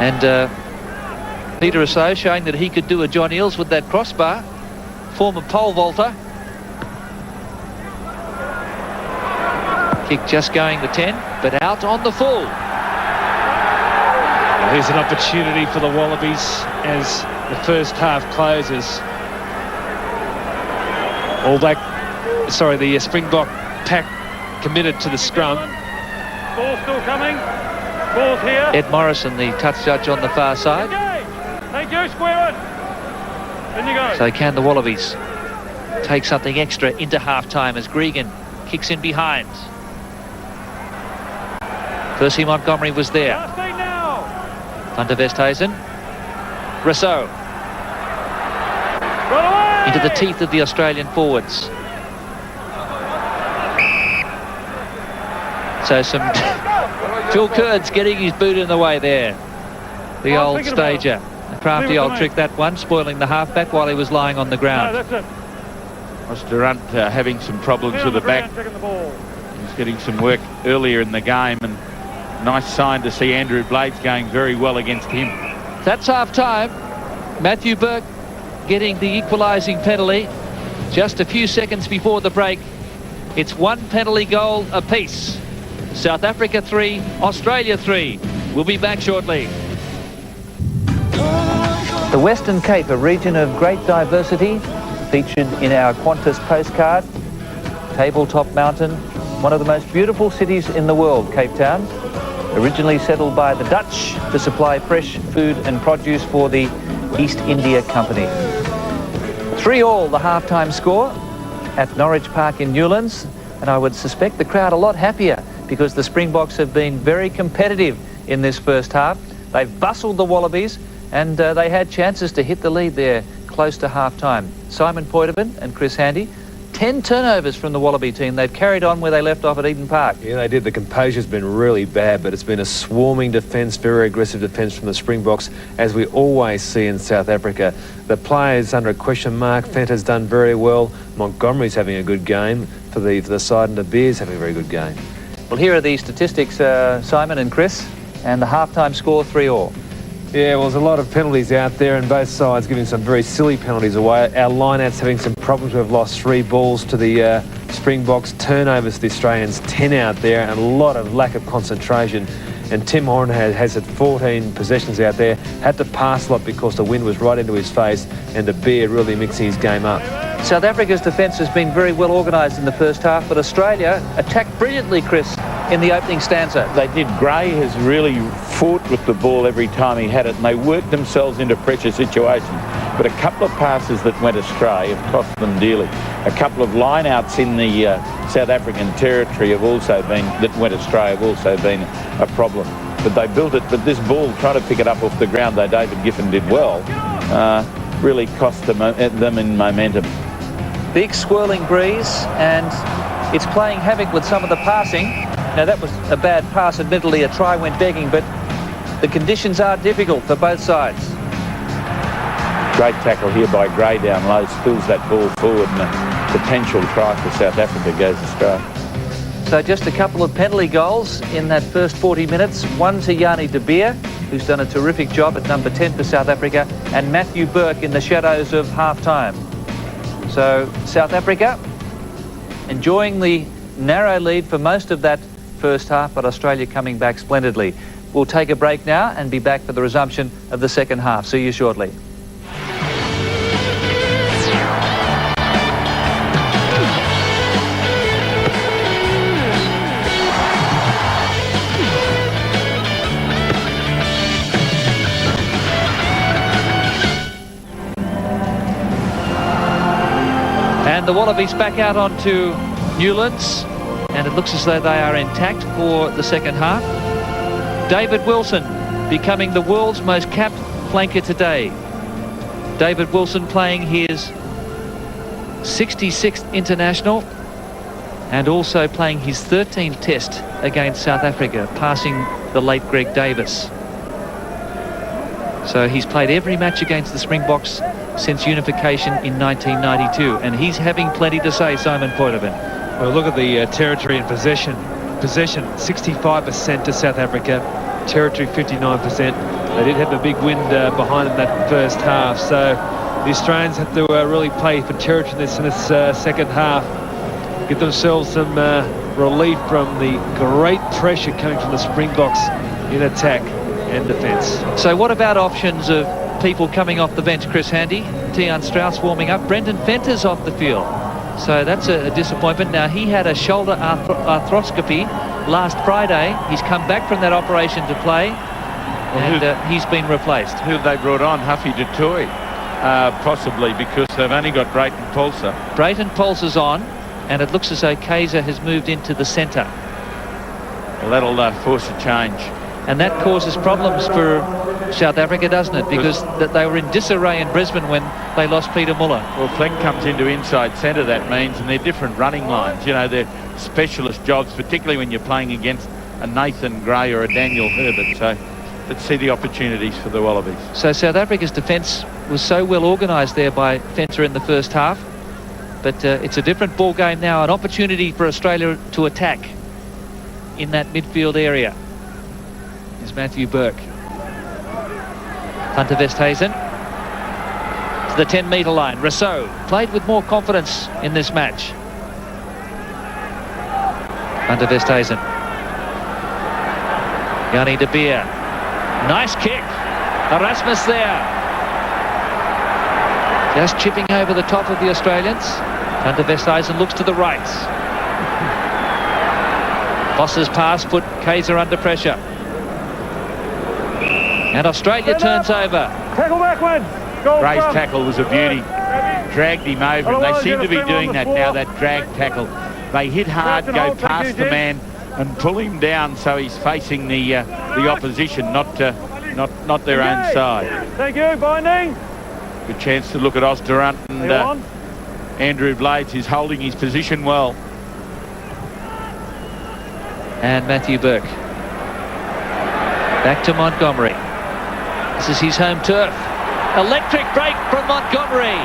And Peter Rousseau showing that he could do a John Eales with that crossbar. Former pole vaulter. Kick just going the 10, but out on the full. Well, here's an opportunity for the Wallabies as the first half closes. The Springbok pack committed to the scrum. Ball still coming. Ball's here. Ed Morrison, the touch judge on the far side. Thank you, square it. In you go. So can the Wallabies take something extra into half-time as Gregan kicks in behind. Percy Montgomery was there. Van der Westhuizen. Rousseau. Into the teeth of the Australian forwards. So some Phil Kearns getting his boot in the way there. The old stager. A crafty old trick, that one, spoiling the halfback while he was lying on the ground. No, that's it. Was Durant having some problems with the back. He's getting some work earlier in the game, and nice sign to see Andrew Blades going very well against him. That's half-time. Matthew Burke getting the equalising penalty just a few seconds before the break. It's one penalty goal apiece. South Africa 3, Australia 3. We'll be back shortly. The Western Cape, a region of great diversity, featured in our Qantas postcard. Tabletop Mountain, one of the most beautiful cities in the world, Cape Town. Originally settled by the Dutch to supply fresh food and produce for the East India Company. 3-3 the half-time score at Norwich Park in Newlands, and I would suspect the crowd a lot happier because the Springboks have been very competitive in this first half. They've bustled the Wallabies and they had chances to hit the lead there close to half-time. Simon Poitevin and Chris Handy, 10 turnovers from the Wallaby team. They've carried on where they left off at Eden Park. Yeah, they did. The composure's been really bad, but it's been a swarming defence, very aggressive defence from the Springboks, as we always see in South Africa. The players under a question mark. Fenta's done very well. Montgomery's having a good game for the side, and De Beer's having a very good game. Well, here are the statistics, Simon and Chris, and the half-time score 3-3. Yeah, well, there's a lot of penalties out there, and both sides giving some very silly penalties away. Our line-out's having some problems. We've lost 3 balls to the Springboks, turnovers to the Australians, 10 out there, and a lot of lack of concentration. And Tim Horn has had 14 possessions out there, had to pass a lot because the wind was right into his face, and De Beer really mixing his game up. South Africa's defence has been very well organised in the first half, but Australia attacked brilliantly, Chris, in the opening stanza. They did. Gray has really fought with the ball every time he had it, and they worked themselves into pressure situations. But a couple of passes that went astray have cost them dearly. A couple of line-outs in the South African territory have also been, that went astray, have also been a problem. But they built it, but this ball, trying to pick it up off the ground, though David Giffen did well, really cost them in momentum. Big swirling breeze, and it's playing havoc with some of the passing. Now, that was a bad pass, admittedly, a try went begging, but the conditions are difficult for both sides. Great tackle here by Gray down low, spills that ball forward, and a potential try for South Africa goes astray. So just a couple of penalty goals in that first 40 minutes. One to Yanni De Beer, who's done a terrific job at number 10 for South Africa, and Matthew Burke in the shadows of half-time. So South Africa enjoying the narrow lead for most of that first half, but Australia coming back splendidly. We'll take a break now and be back for the resumption of the second half. See you shortly. And the Wallabies back out onto Newlands, and it looks as though they are intact for the second half. David Wilson becoming the world's most capped flanker today. David Wilson playing his 66th international and also playing his 13th test against South Africa, passing the late Greg Davis. So he's played every match against the Springboks since unification in 1992, and he's having plenty to say, Simon Poitevin. Well, look at the territory and possession. Possession 65% to South Africa, territory 59%. They did have a big wind behind them that first half, so the Australians have to really play for territory in this second half, give themselves some relief from the great pressure coming from the Springboks in attack and defence. So what about options of people coming off the bench? Chris Handy, Tian Strauss warming up, Brendan Fenta's off the field. So that's a disappointment. Now, he had a shoulder arthroscopy last Friday. He's come back from that operation to play, and he's been replaced. Who have they brought on? Huffy Dutoy, possibly, because they've only got Brayton Pulser. Brayton Pulser's on, and it looks as though Kaiser has moved into the centre. Well, that'll force a change. And that causes problems for South Africa, doesn't it? Because they were in disarray in Brisbane when they lost Peter Muller. Well, Fleck comes into inside centre, that means, and they're different running lines. You know, they're specialist jobs, particularly when you're playing against a Nathan Gray or a Daniel Herbert. So let's see the opportunities for the Wallabies. So South Africa's defence was so well organised there by Fenta in the first half. But it's a different ball game now, an opportunity for Australia to attack in that midfield area. Is Matthew Burke. Hunter Westhuizen to the 10-metre line. Rousseau played with more confidence in this match. Hunter Westhuizen Yanni de Beer. Nice kick. Erasmus there. Just chipping over the top of the Australians. Van der Westhuizen looks to the right. Voss's pass put Kaiser under pressure. And Australia turns over. Tackle backwards. Gray's tackle was a beauty. Dragged him over, and they seem to be doing that now, that drag tackle. They hit hard, go past the man and pull him down so he's facing the opposition, not their own side. Thank you, binding. Good chance to look at Oz Durant, and Andrew Blades is holding his position well. And Matthew Burke. Back to Montgomery. This is his home turf. Electric break from Montgomery.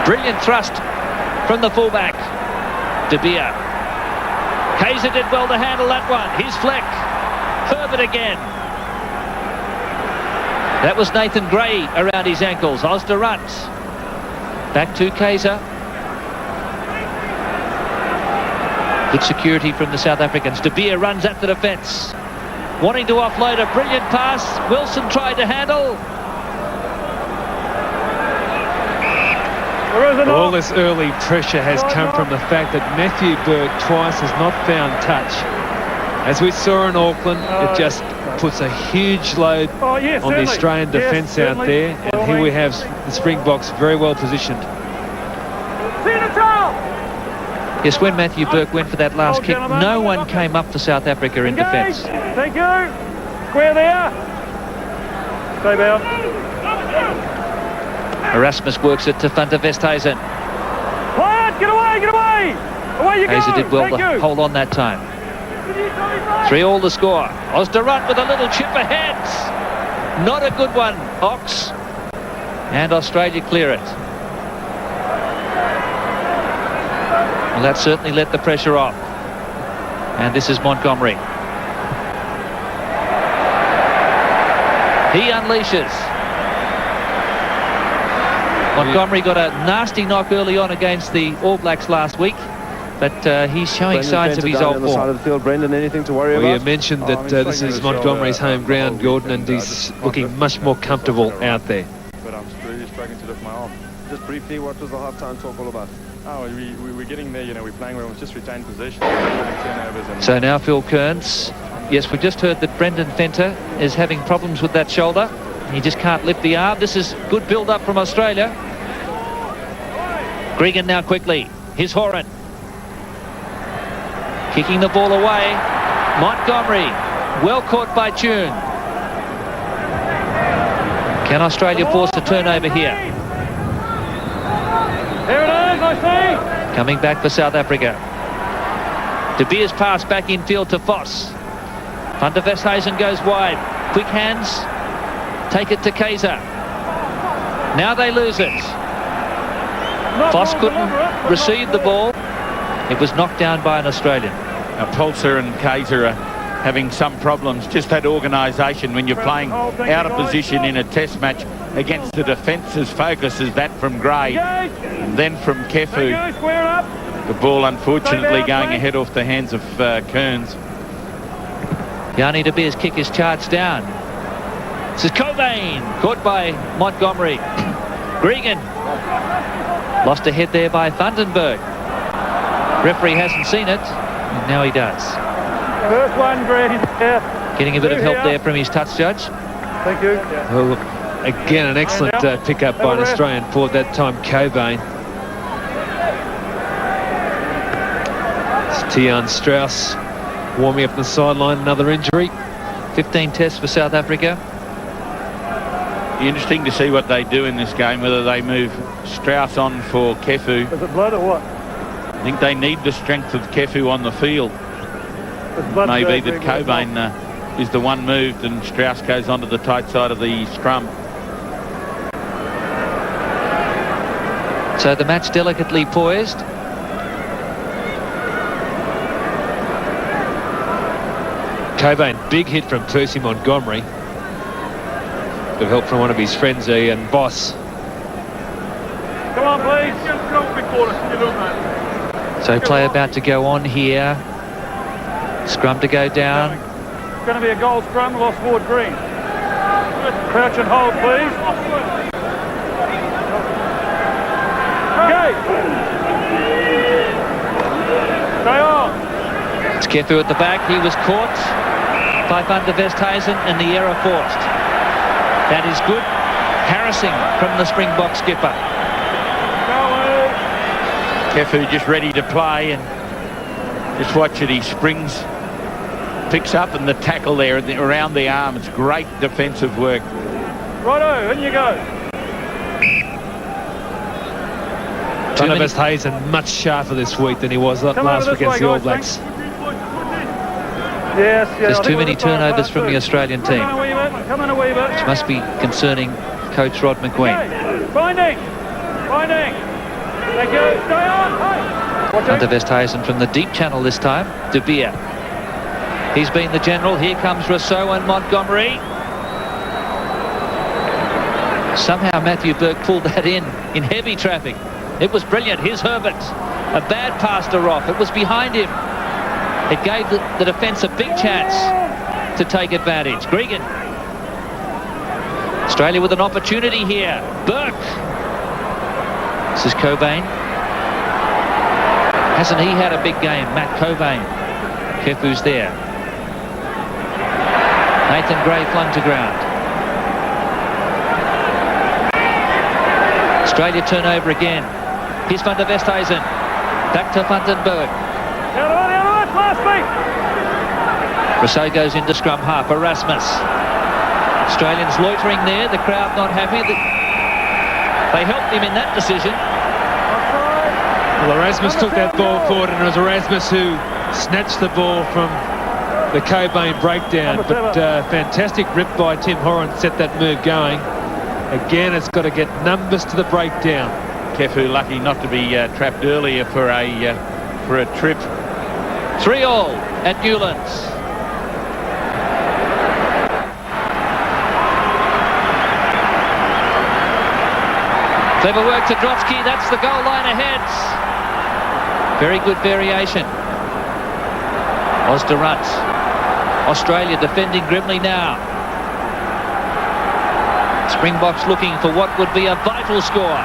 Brilliant thrust from the fullback. De Beer. Kaiser did well to handle that one. Here's Fleck. Herbert again. That was Nathan Gray around his ankles. Oz Durant. Back to Kaiser. Good security from the South Africans. De Beer runs at the defence. Wanting to offload a brilliant pass. Wilson tried to handle. All this early pressure has come from the fact that Matthew Burke twice has not found touch. As we saw in Auckland, it just puts a huge load on the Australian defence out there. And here we have the Springboks very well positioned. Yes, when Matthew Burke went for that last kick, no one came up for South Africa in defence. Thank you. Square there. Stay down. Erasmus works it to Van der Westhuizen. Quiet, get away, get away! Away you go! Kaiser did well to hold on that time. 3-3 the score. Oz Durant with a little chip ahead. Not a good one, Hawks. And Australia clear it. Well, that certainly let the pressure off. And this is Montgomery. He unleashes. Montgomery got a nasty knock early on against the All Blacks last week, but he's showing signs of his old form. Side of the field. Brendan, anything to worry about? You mentioned that this is Montgomery's home ground, Gordon, and he's looking much more comfortable out there. But I'm really struggling to lift my arm. Just briefly, what was the half-time talk all about? Oh, we're getting there, you know, we're playing well, we've just retained possession. So now Phil Kearns. Yes, we just heard that Brendan Fenter is having problems with that shoulder. He just can't lift the arm. This is good build-up from Australia. Gregan now quickly. Here's Horan. Kicking the ball away. Montgomery. Well caught by Tune. Can Australia force a turnover here? Here it is, I see. Coming back for South Africa. De Beer's pass back in field to Voss. Van der Westhuizen goes wide. Quick hands. Take it to Kaiser. Now they lose it. Voss couldn't receive the ball. It was knocked down by an Australian. Now, Pulser and Kaiser are having some problems. Just that organisation when you're playing out of position in a test match against the defence's focus is that from Gray and then from Kefu. The ball unfortunately going ahead off the hands of Kearns. Yanni de Beer's kick is charged down. This is Cobain, caught by Montgomery. Gregan lost a head there by Vandenberg. Referee hasn't seen it, and now he does. First one, Greg. Yeah. Getting a bit of help there from his touch judge. Thank you. Well, again, an excellent pick-up by an Australian forward, that time Cobain. It's Tian Strauss warming up on the sideline, another injury. 15 tests for South Africa. Interesting to see what they do in this game, whether they move Strauss on for Kefu. Is it blood or what? I think they need the strength of Kefu on the field. Maybe that Cobain is the one moved and Strauss goes onto the tight side of the scrum. So the match delicately poised. Cobain, big hit from Percy Montgomery. Good help from one of his friends, Ian Boss. Come on, please. So play about to go on here. Scrum to go down. It's going to be a goal scrum, lost forward green. Crouch and hold, please. Okay. Stay on. It's Kefu at the back. He was caught by Van der Westhuizen and the error forced. That is good harassing from the Springbok skipper. Kefu just ready to play, and just watch it. He springs, picks up, and the tackle there around the arm. It's great defensive work. Righto, in you go. Van der Westhuizen much sharper this week than he was last week against the All Blacks. Yes, There's too many turnovers from the Australian team, Come in a wee bit. which must be concerning Coach Rod McQueen. Okay. Finding. Thank you. Stay on. Hey. Van der Westhuizen from the deep channel this time. De Beer. He's been the general. Here comes Rousseau and Montgomery. Somehow Matthew Burke pulled that in heavy traffic. It was brilliant. Here's Herbert. A bad pass to Roth. It was behind him. It gave the defence a big chance to take advantage. Gregan. Australia with an opportunity here. Burke. This is Cobain. Hasn't he had a big game? Matt Cobain. Kefu's there. Nathan Gray flung to ground. Australia turnover again. Here's Van der Westhuizen. Back to Vandenberg. Rousseau goes into scrum half. Erasmus. Australians loitering there. The crowd not happy. They helped him in that decision. Well, Erasmus took that ball forward, and it was Erasmus who snatched the ball from the Cobain breakdown. But fantastic rip by Tim Horan set that move going. Again, it's got to get numbers to the breakdown. Kefu lucky not to be trapped earlier for a trip. 3-all at Newlands. Clever work to Drotsky. That's the goal line ahead. Very good variation. Osdurant. Australia defending grimly now. Springboks looking for what would be a vital score.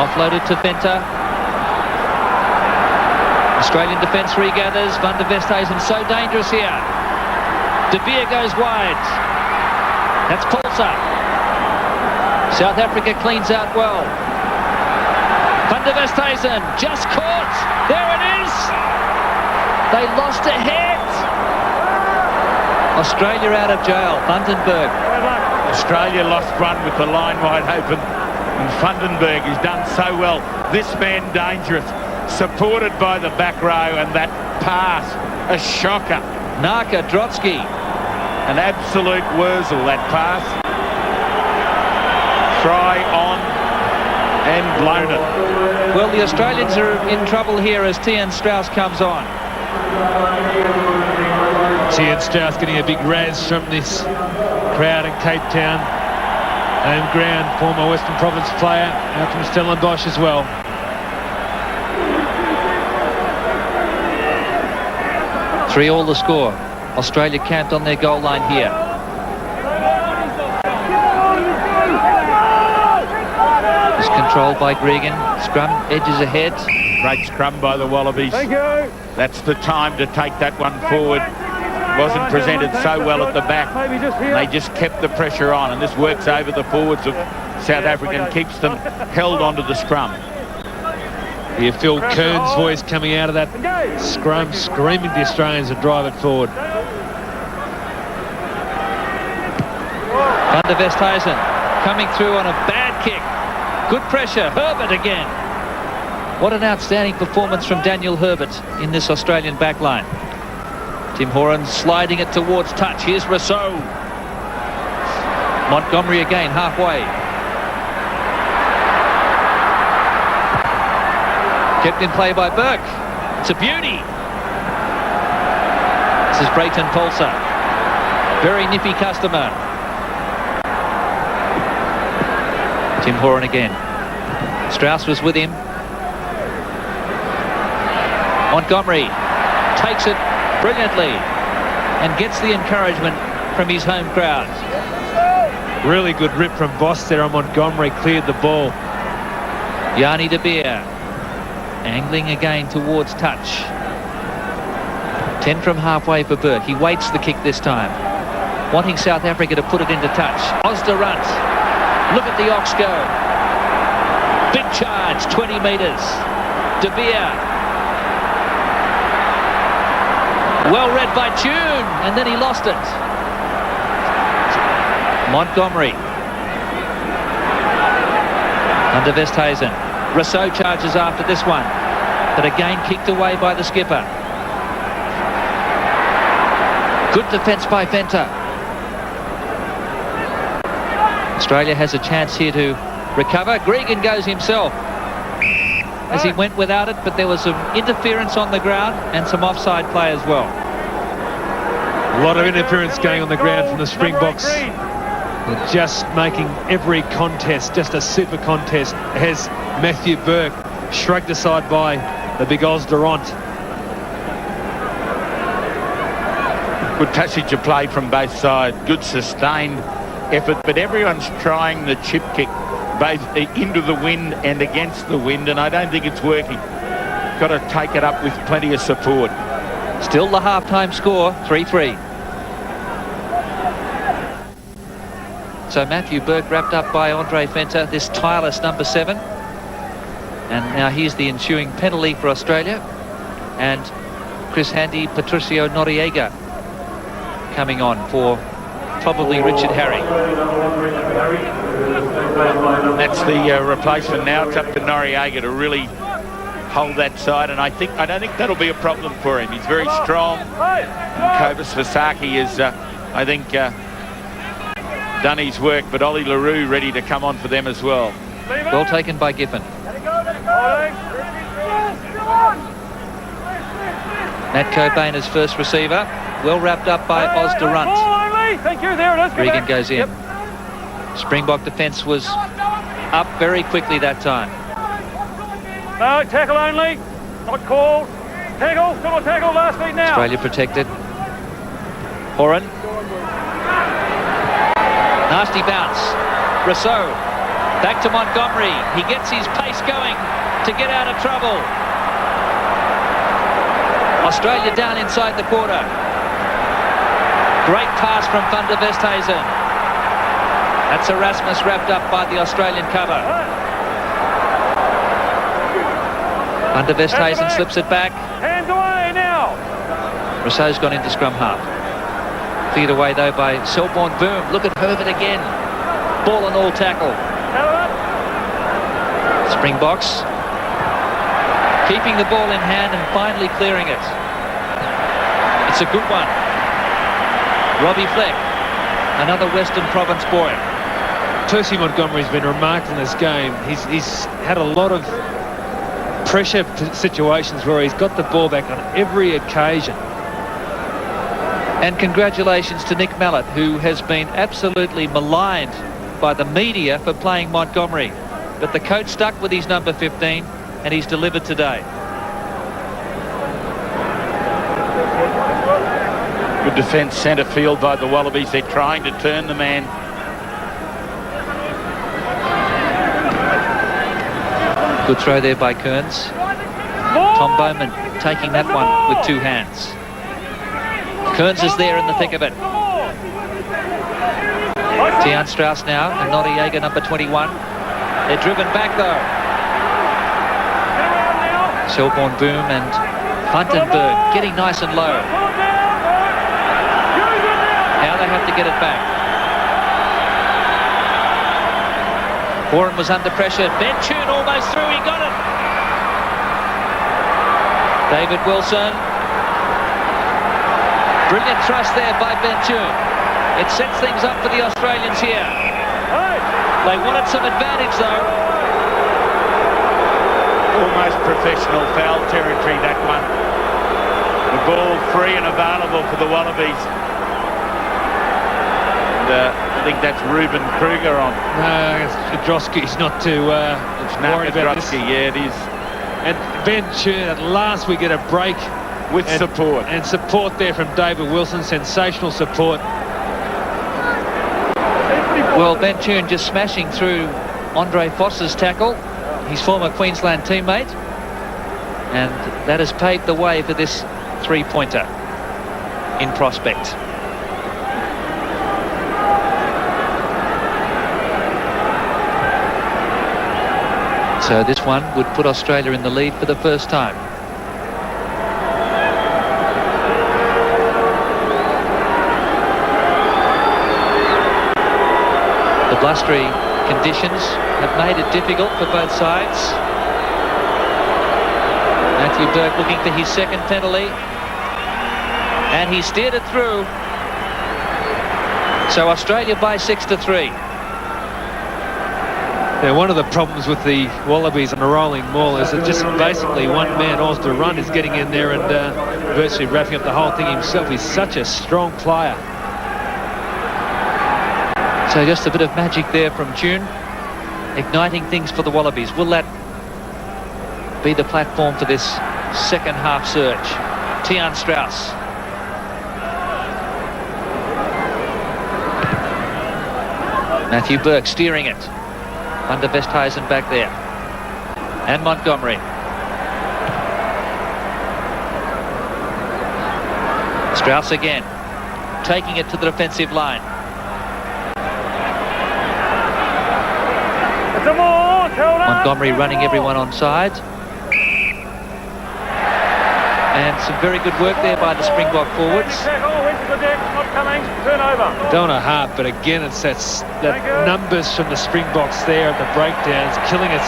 Offloaded to Venter. Australian defence regathers. Van der Westhuizen so dangerous here. De Beer goes wide. That's Pulsar. South Africa cleans out well. Van der Westhuizen just caught. There it is. They lost a head. Australia out of jail. Vandenberg. Australia lost one with the line wide open, and Vandenberg has done so well. This man dangerous, supported by the back row, and that pass, a shocker. Naka, Drotsky. An absolute wurzel, that pass. Try on and blown it. Well, the Australians are in trouble here as Tian Strauss comes on. Tian Strauss getting a big razz from this crowd in Cape Town. Home ground, former Western Province player out from Stellenbosch as well. Three all the score. Australia camped on their goal line here. It's controlled by Gregan. Scrum edges ahead. Great scrum by the Wallabies. Thank you. That's the time to take that one forward. Wasn't presented so well at the back. They just kept the pressure on, and this works over the forwards of South Africa and keeps them held onto the scrum. You feel Kern's voice coming out of that scrum, screaming to the Australians to drive it forward. Van der Westhuizen coming through on a bad kick. Good pressure. Herbert again. What an outstanding performance from Daniel Herbert in this Australian backline. Tim Horan sliding it towards touch. Here's Rousseau. Montgomery again, halfway. Kept in play by Burke. It's a beauty. This is Brayton Pulsar. Very nippy customer. Tim Horan again. Strauss was with him. Montgomery. takes it brilliantly and gets the encouragement from his home crowd. Really good rip from Boss there on Montgomery, cleared the ball. Yanni de Beer angling again towards touch. 10 from halfway for Burke. He waits the kick this time, wanting South Africa to put it into touch. Osderunt, look at the Ox go. Big charge, 20 metres. De Beer, well read by Tune, and then he lost it. Montgomery, under Westhuizen. Rousseau charges after this one, but again kicked away by the skipper. Good defence by Venter. Australia has a chance here to recover. Gregan goes himself as he went without it, but there was some interference on the ground and some offside play as well. A lot of interference going on the ground from the Springboks. They're just making every contest just a super contest as Matthew Burke shrugged aside by the big Osderunt. Good passage of play from both sides. Good sustained effort, but everyone's trying the chip kick both into the wind and against the wind, and I don't think it's working. Got to take it up with plenty of support. Still the half-time score, 3-3. So Matthew Burke wrapped up by Andre Venter, this tireless number 7. And now here's the ensuing penalty for Australia. And Chris Handy, Patricio Noriega coming on for probably Richard Harry. That's the replacement now. It's up to Noriega to really hold that side, and I don't think that'll be a problem for him. He's very strong. Kovas Vasaki is, I think, done his work, but Ollie LaRue ready to come on for them as well. Well taken by Giffen. Matt Cobain as first receiver. Well wrapped up by Osderunt. Thank you. There it is. Regan goes in. Springbok defence was up very quickly that time. No, tackle only. Not called. Tackle. Still a tackle. Last feet now. Australia protected. Horan. Nasty bounce. Rousseau. Back to Montgomery. He gets his pace going to get out of trouble. Australia down inside the quarter. Great pass from Van der Westhuizen. That's Erasmus wrapped up by the Australian cover. Van der Westhuizen slips it back. Hands away now. Rousseau's gone into scrum half. Cleared away though by Selborne Boom. Look at Herbert again. Ball and all tackle. Springboks keeping the ball in hand and finally clearing it. It's a good one. Robbie Fleck, another Western Province boy. Tercy Montgomery's been remarkable in this game. He's had a lot of pressure situations where he's got the ball back on every occasion. And congratulations to Nick Mallett, who has been absolutely maligned by the media for playing Montgomery. But the coach stuck with his number 15 and he's delivered today. Good defence centre field by the Wallabies. They're trying to turn the man. Good throw there by Kearns. Tom Bowman taking that one with 2 hands. Kearns is there in the thick of it. Tian Strauss now and Noriega number 21. They're driven back though. Selborne Boom and Funtenberg getting nice and low. Now they have to get it back. Horan was under pressure. Ben Tune almost through. He got it. David Wilson. Brilliant thrust there by Ben Tune. It sets things up for the Australians here. They wanted some advantage though. Almost professional foul territory, that one. The ball free and available for the Wallabies. And, I think that's Ruben Kruger on. No, Jodrowski's not too worried about this. Yeah, it is. And Ben Tune, at last we get a break with support. And support there from David Wilson, sensational support. Well, Ben Tune just smashing through Andre Foss's tackle, his former Queensland teammate, and that has paved the way for this three-pointer in prospect. So this one would put Australia in the lead for the first time. The blustery conditions have made it difficult for both sides. Matthew Burke looking for his second penalty, and he steered it through. So Australia by 6-3. Now, one of the problems with the Wallabies on a rolling maul is that just basically one man, Oz Durant, is getting in there and virtually wrapping up the whole thing himself. He's such a strong player. So just a bit of magic there from Tune, igniting things for the Wallabies. Will that be the platform for this second half surge? Tian Strauss. Matthew Burke steering it. Van der Westhuizen back there. And Montgomery. Strauss again, taking it to the defensive line. Montgomery running everyone on side. And some very good work there by the Springbok forwards. Don't want to harp, but again, it's that numbers from the Springboks there at the breakdowns, killing us,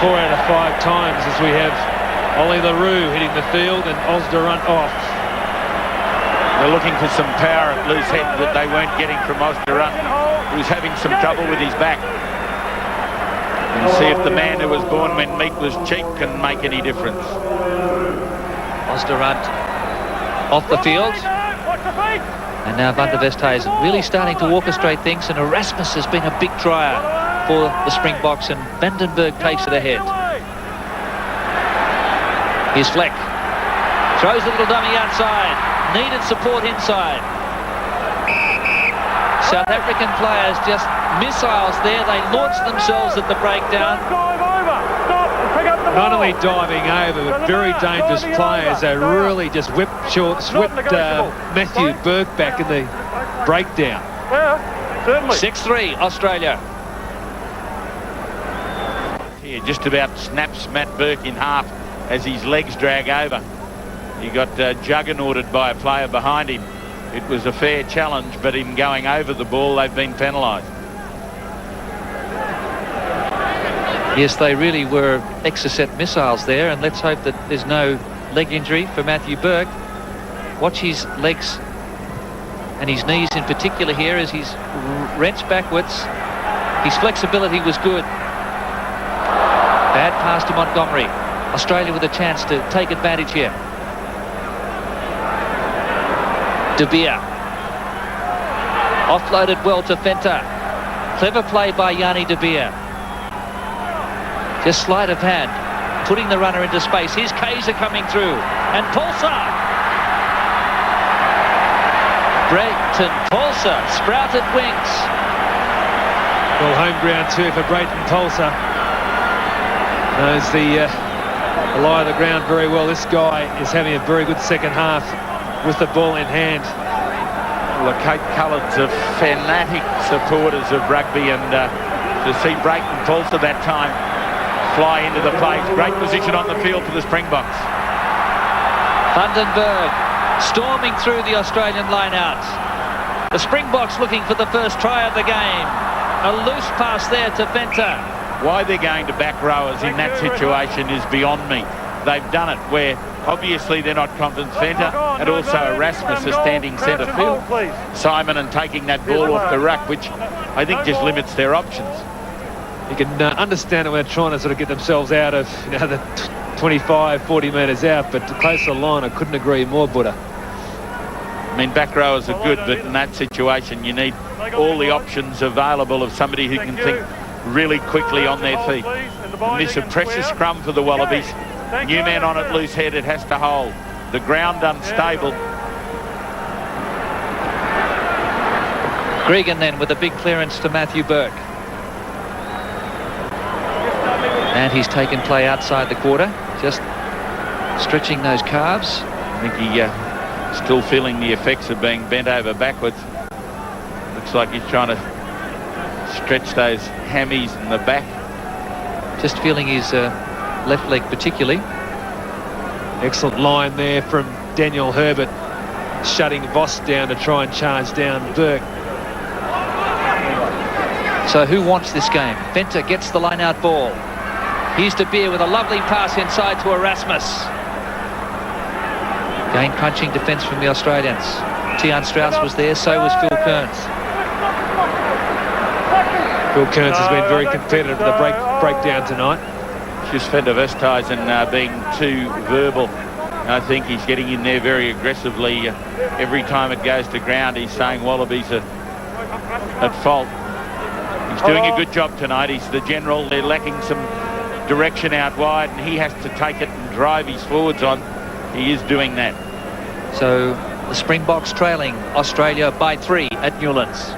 4 out of 5 times, as we have Ollie LaRue hitting the field and Oz Durant off. They're looking for some power at loose head that they weren't getting from Oz Durant, who's having some trouble with his back. And see if the man who was born when meat was cheap can make any difference. Oz Durant off the field. And now Van der Westhuizen really starting to orchestrate things, and Erasmus has been a big trier for the Springboks, and Vandenberg takes it ahead. Here's Fleck. Throws a little dummy outside. Needed support inside. South African players just missiles there. They launch themselves at the breakdown. Not only diving over, but very dangerous players. They really just whipped Matthew Burke back in the breakdown. 6-3 Australia. He just about snaps Matt Burke in half as his legs drag over. He got juggernauted by a player behind him. It was a fair challenge, but in going over the ball, they've been penalised. Yes, they really were Exocet missiles there, and let's hope that there's no leg injury for Matthew Burke. Watch his legs and his knees in particular here as he's wrenched backwards. His flexibility was good. Bad pass to Montgomery. Australia with a chance to take advantage here. De Beer. Offloaded well to Fenter. Clever play by Yanni De Beer. Just sleight of hand, putting the runner into space. Here's Kaiser coming through, and Paulser. Brayton Paulser, sprouted wings. Well, home ground too for Brayton Paulser. Knows the lie of the ground very well. This guy is having a very good second half with the ball in hand. Well, the Cape Coloureds are fanatic supporters of rugby, and to see Brayton Paulser that time fly into the place. Great position on the field for the Springboks. Vandenberg storming through the Australian line-out. The Springboks looking for the first try of the game. A loose pass there to Venter. Why they're going to back rowers in that situation is beyond me. They've done it where obviously they're not confident. Venter and also Erasmus are standing centre field. Simon and taking that ball off the ruck, which I think just limits their options. You can understand it when they're trying to sort of get themselves out of the 25, 40 metres out, but close to the line, I couldn't agree more, Buddha. I mean, back rowers are good, but in that situation, you need all the options available of somebody who can think really quickly on their feet. And this is a precious scrum for the Wallabies. New man on it, loose head, it has to hold. the ground unstable. Gregan then with a big clearance to Matthew Burke. And he's taken play outside the quarter, just stretching those calves. I think he still feeling the effects of being bent over backwards. Looks like he's trying to stretch those hammies in the back. Just feeling his left leg particularly. Excellent line there from Daniel Herbert, shutting Voss down to try and charge down Burke. So who wants this game? Venter gets the line-out ball. Here's De Beer with a lovely pass inside to Erasmus. Again, punching defence from the Australians. Tian Strauss was there, so was Phil Kearns. Phil Kearns has been very competitive in the breakdown tonight. Just Van der Westhuizen being too verbal. I think he's getting in there very aggressively. Every time it goes to ground, he's saying Wallabies are at fault. He's doing a good job tonight. He's the general. They're lacking some direction out wide, and he has to take it and drive his forwards on. He is doing that. So the Springboks trailing Australia by 3 at Newlands.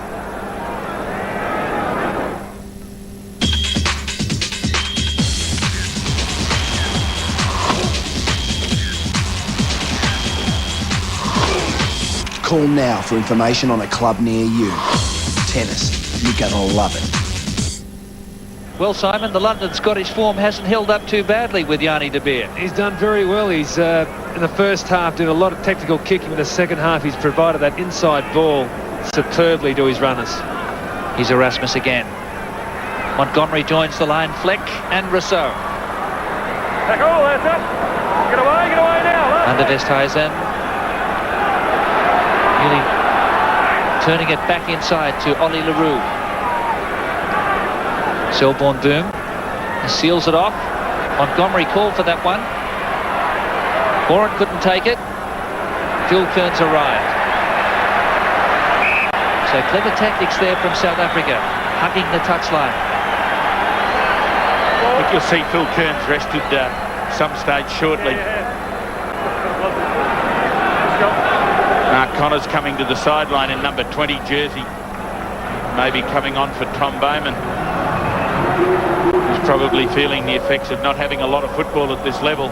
Call now for information on a club near you. Tennis, you're gonna love it. Well, Simon, the London Scottish form hasn't held up too badly with Yanni De Beer. He's done very well. He's in the first half doing a lot of technical kicking. In the second half, he's provided that inside ball superbly to his runners. Here's Erasmus again. Montgomery joins the line. Fleck and Rousseau. That's it. Get away now. Van der Westhuizen. Nearly turning it back inside to Ollie LaRue. Selborne Boom seals it off. Montgomery called for that one. Warren couldn't take it. Phil Kearns arrived. So clever tactics there from South Africa, hugging the touchline. I think you'll see Phil Kearns rested some stage shortly. Mark Connor's coming to the sideline in number 20 jersey. Maybe coming on for Tom Bowman. He's probably feeling the effects of not having a lot of football at this level.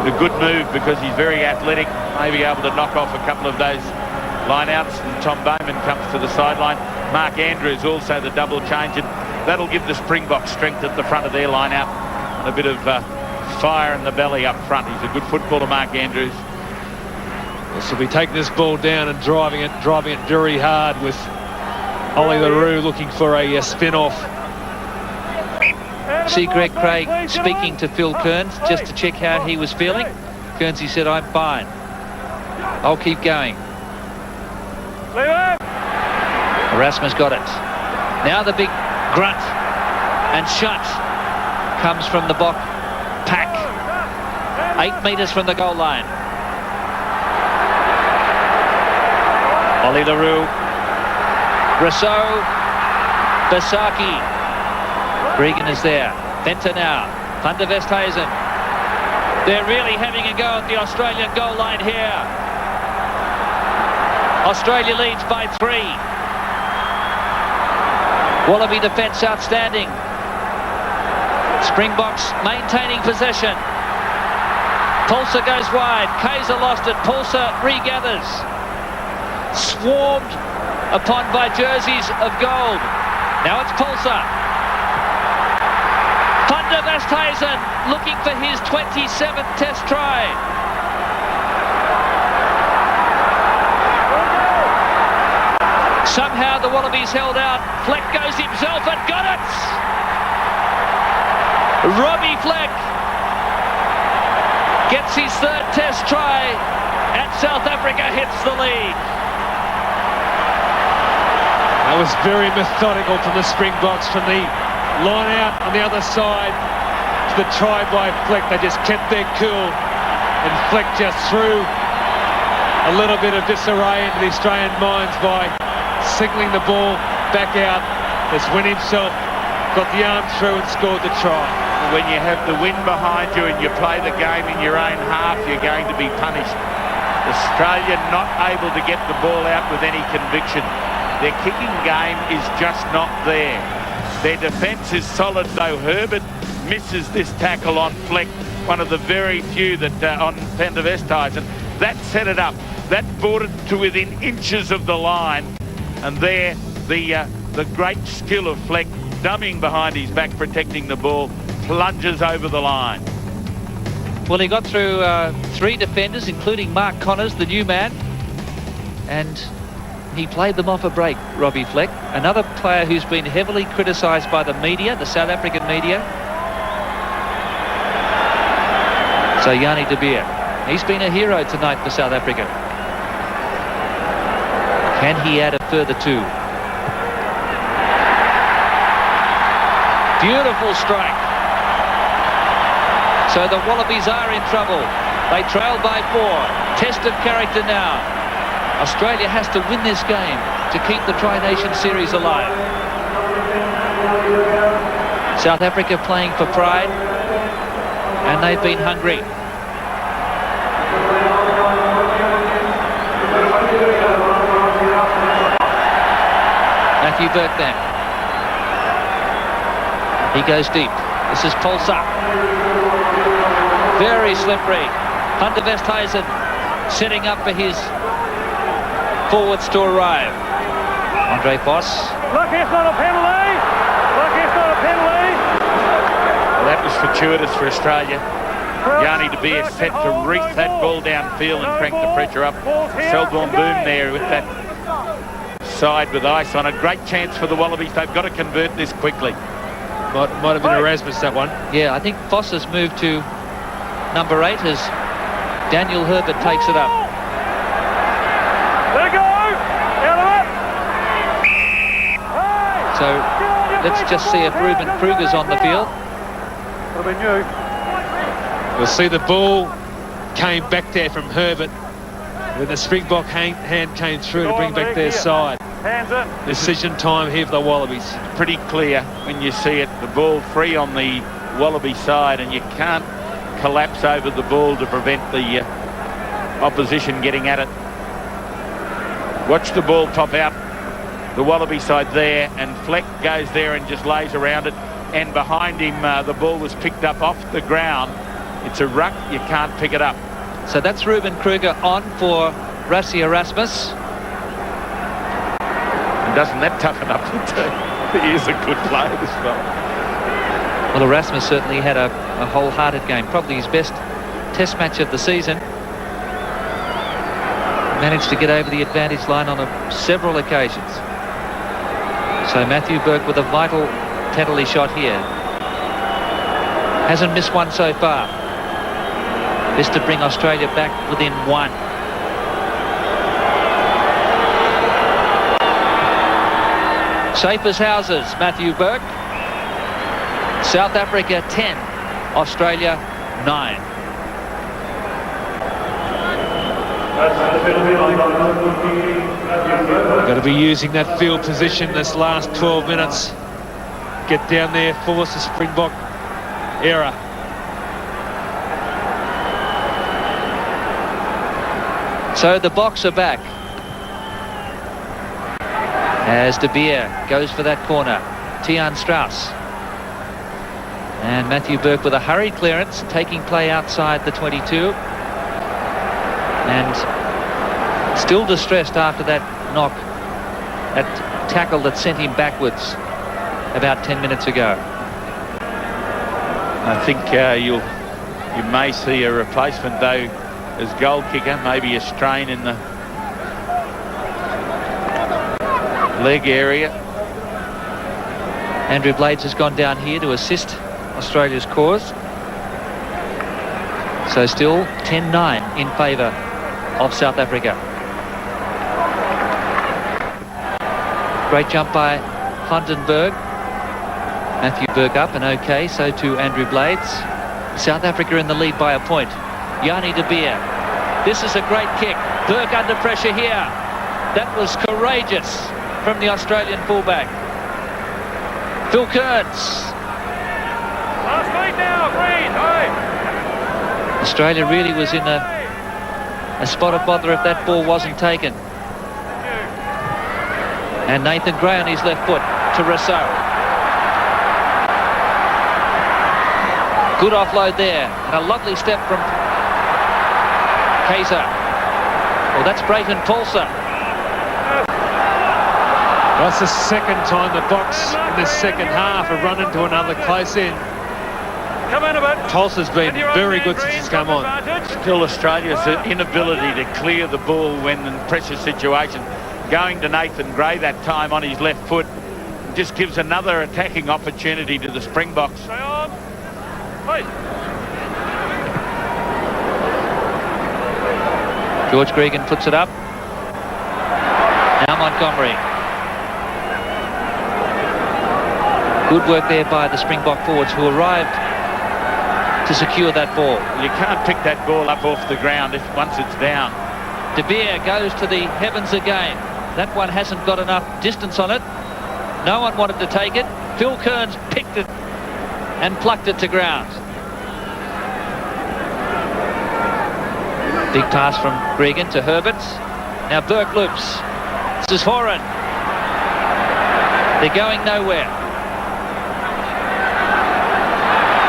A good move because he's very athletic, maybe able to knock off a couple of those line-outs, and Tom Bowman comes to the sideline. Mark Andrews also the double change, and that'll give the Springboks strength at the front of their line-out and a bit of fire in the belly up front. He's a good footballer, Mark Andrews. This will be taking this ball down and driving it very hard with Ollie LaRue looking for a spin-off. See Greg Craig speaking to Phil Kearns just to check how he was feeling. Kearns, he said, "I'm fine. I'll keep going." Erasmus got it. Now the big grunt and shut comes from the Bok pack. 8 metres from the goal line. Ollie LaRue. Rousseau. Basaki. Gregan is there. Venter now. Van der Westhuizen. They're really having a go at the Australian goal line here. Australia leads by 3. Wallaby defence outstanding. Springboks maintaining possession. Pulsar goes wide. Kaiser lost it. Pulsar regathers. Swarmed upon by jerseys of gold. Now it's Pulsar. Van der Westhuizen looking for his 27th test try. Somehow the Wallabies held out. Fleck goes himself and got it! Robbie Fleck gets his 3rd test try and South Africa hits the lead. That was very methodical from the Springboks, from the line out on the other side to the try by Fleck. They just kept their cool, and Fleck just threw a little bit of disarray into the Australian minds by signalling the ball back out as Wynn himself got the arm through and scored the try. when you have the wind behind you and you play the game in your own half, you're going to be punished. Australia not able to get the ball out with any conviction. Their kicking game is just not there. Their defence is solid, though. Herbert misses this tackle on Fleck, one of the very few that on Van der Westhuizen. That set it up. That brought it to within inches of the line. And there, the great skill of Fleck, dummying behind his back, protecting the ball, plunges over the line. Well, he got through 3 defenders, including Mark Connors, the new man, and he played them off a break, Robbie Fleck. Another player who's been heavily criticised by the media, the South African media. So Yanni de Beer, he's been a hero tonight for South Africa. Can he add a further 2? Beautiful strike. So the Wallabies are in trouble. They trail by 4. Tested character now. Australia has to win this game to keep the Tri-Nation Series alive. South Africa playing for pride, and they've been hungry. Matthew Burke then. He goes deep. This is Pulsar. Very slippery. Van der Westhuizen setting up for his forwards to arrive. Andre Vos. Look, it's not a penalty. Look, it's not a penalty. Well, that was fortuitous for Australia. Yanni de Beer set to reach that ball downfield and crank the pressure up. Selborne Boom there with that side with ice on it. Great chance for the Wallabies. They've got to convert this quickly. Might have been Erasmus, that one. Yeah, I think Vos has moved to number 8 as Daniel Herbert takes it up. Let it go! Out of it! So let's just see if Ruben Kruger's on the field. Would have been you. You'll see the ball came back there from Herbert when the Springbok hand came through to bring back their side. Hands in. Decision time here for the Wallabies. Pretty clear when you see it. The ball free on the Wallaby side, and you can't collapse over the ball to prevent the opposition getting at it. Watch the ball pop out. The Wallaby side there, and Fleck goes there and just lays around it. And behind him, the ball was picked up off the ground. It's a ruck. You can't pick it up. So that's Ruben Kruger on for Rassie Erasmus. And doesn't that toughen up the team? He is a good player, this one. Well, Erasmus certainly had a wholehearted game, probably his best test match of the season. Managed to get over the advantage line on several occasions. So Matthew Burke with a vital penalty shot here. Hasn't missed one so far. This to bring Australia back within 1. Safe as houses, Matthew Burke. South Africa 10, Australia 9. Got to be using that field position this last 12 minutes. Get down there, force the Springbok error. So the Boks are back. As De Beer goes for that corner. Tiaan Strauss. And Matthew Burke with a hurried clearance, taking play outside the 22. And still distressed after that knock, that tackle that sent him backwards about 10 minutes ago. I think you may see a replacement, though, as goal kicker, maybe a strain in the leg area. Andrew Blades has gone down here to assist Australia's cause. So still 10-9 in favour of South Africa. Great jump by Vandenberg. Matthew Burke up and okay, so too Andrew Blades. South Africa in the lead by a point. Yanni de Beer. This is a great kick. Burke under pressure here. That was courageous from the Australian fullback. Phil Kearns. Last week. Australia really was in a spot of bother if that ball wasn't taken. And Nathan Gray on his left foot to Rousseau. Good offload there, and a lovely step from Kaiser. Well, that's Brayton Paulser. That's the second time the box in the second half have run into another close in. Tulsa's been very good since he's come on. Still Australia's inability to clear the ball when in pressure situation. Going to Nathan Gray that time on his left foot just gives another attacking opportunity to the Springboks. George Gregan puts it up. Now Montgomery. Good work there by the Springbok forwards who arrived to secure that ball. You can't pick that ball up off the ground once it's down. De Beer goes to the heavens again. That one hasn't got enough distance on it. No one wanted to take it. Phil Kearns picked it and plucked it to ground. Big pass from Gregan to Herbert. Now Burke loops. This is Horan. They're going nowhere.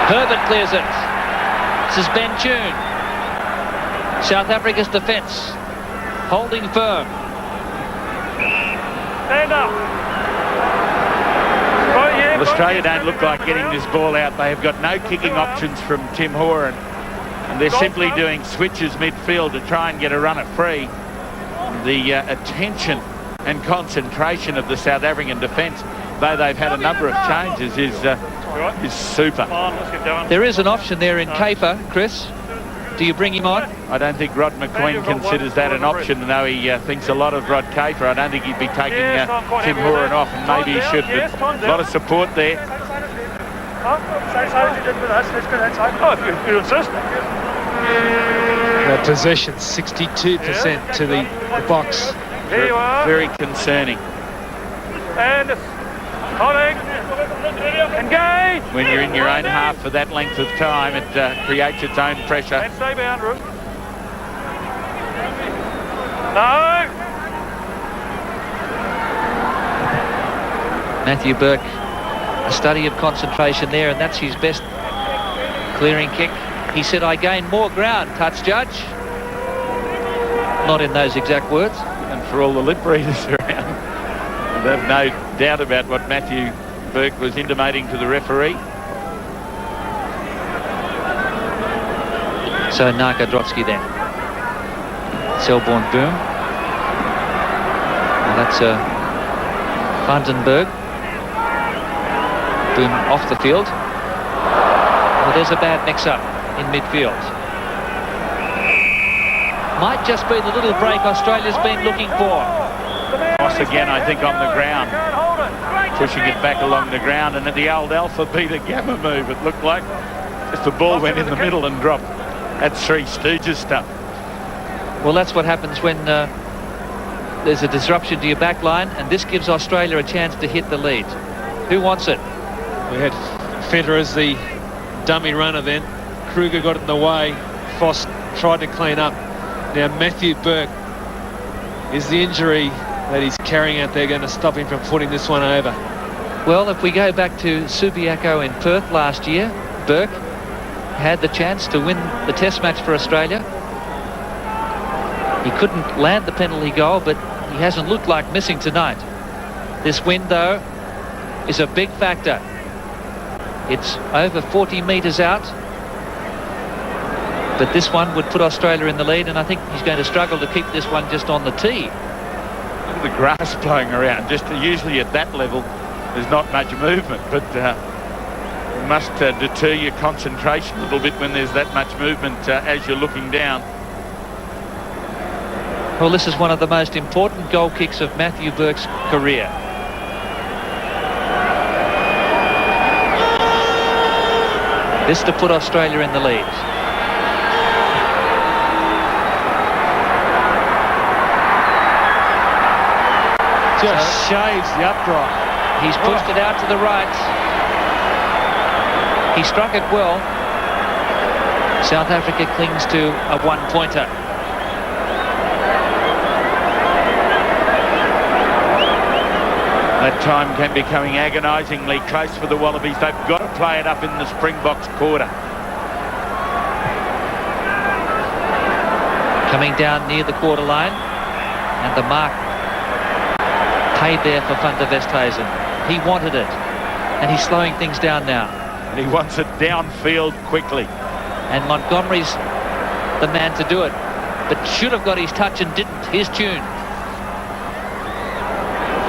Herbert clears it. This is Ben Tune. South Africa's defence holding firm. Stand up. Well, Australia don't look like getting this ball out. They have got no kicking options from Tim Horan. And they're simply doing switches midfield to try and get a runner free. The attention and concentration of the South African defence, though they've had a number of changes, is super. There is an option there in Kafer, Chris. Do you bring him on? I don't think Rod McQueen considers that an option, though he thinks a lot of Rod Kafer. I don't think he'd be taking Tim Horan off, and maybe he should, but a lot of support there. You insist. The possession 62% to the box. Here you are. Very concerning. And holding. Engage. When you're in your own half for that length of time, it creates its own pressure. And stay bound, Rook. No. Matthew Burke, a study of concentration there, and that's his best clearing kick. He said, I gained more ground, touch judge. Not in those exact words. And for all the lip readers around, they have no doubt about what Matthew Burke was intimating to the referee. So Naka Drotsky then. Selborne boom. Well, that's Vandenberg. Boom off the field. Well, there's a bad mix-up in midfield. Might just be the little break Australia's been looking for. Ross again, I think, on the ground. Pushing it back along the ground, and at the old alpha beta gamma move, it looked like. Just the ball went in the middle and dropped. That's Three Stooges stuff. Well, that's what happens when there's a disruption to your back line, and this gives Australia a chance to hit the lead. Who wants it? We had Federer as the dummy runner then. Kruger got in the way. Foss tried to clean up. Now Matthew Burke, is the injury that he's carrying out there going to stop him from putting this one over? Well, if we go back to Subiaco in Perth last year, Burke had the chance to win the test match for Australia. He couldn't land the penalty goal, but he hasn't looked like missing tonight. This wind, though, is a big factor. It's over 40 metres out. But this one would put Australia in the lead, and I think he's going to struggle to keep this one just on the tee. Look at the grass blowing around. Just usually at that level, there's not much movement, but it must deter your concentration a little bit when there's that much movement as you're looking down. Well, this is one of the most important goal kicks of Matthew Burke's career. This to put Australia in the lead. Just shaves the upright. He's pushed it out to the right. He struck it well. South Africa clings to a one-pointer. That time can be becoming agonisingly close for the Wallabies. They've got to play it up in the Springboks quarter. Coming down near the quarter line, and the mark paid there for Van der Westhuizen. He wanted it, and he's slowing things down now. And he wants it downfield quickly. And Montgomery's the man to do it, but should have got his touch and didn't. His tune.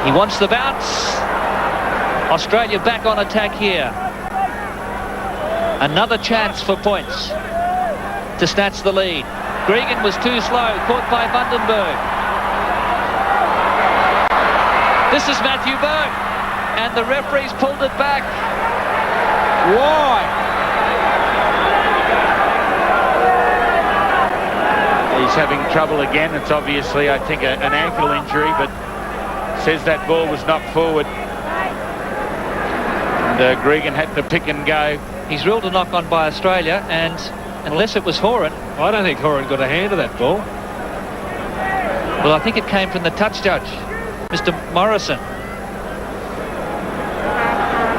He wants the bounce. Australia back on attack here. Another chance for points to snatch the lead. Gregan was too slow, caught by Vandenberg. This is Matthew Burke, and the referee's pulled it back. Why? He's having trouble again. It's obviously, I think, an ankle injury, but says that ball was knocked forward. And Gregan had to pick and go. He's ruled a knock on by Australia, and unless it was Horan... I don't think Horan got a hand of that ball. Well, I think it came from the touch judge, Mr. Morrison.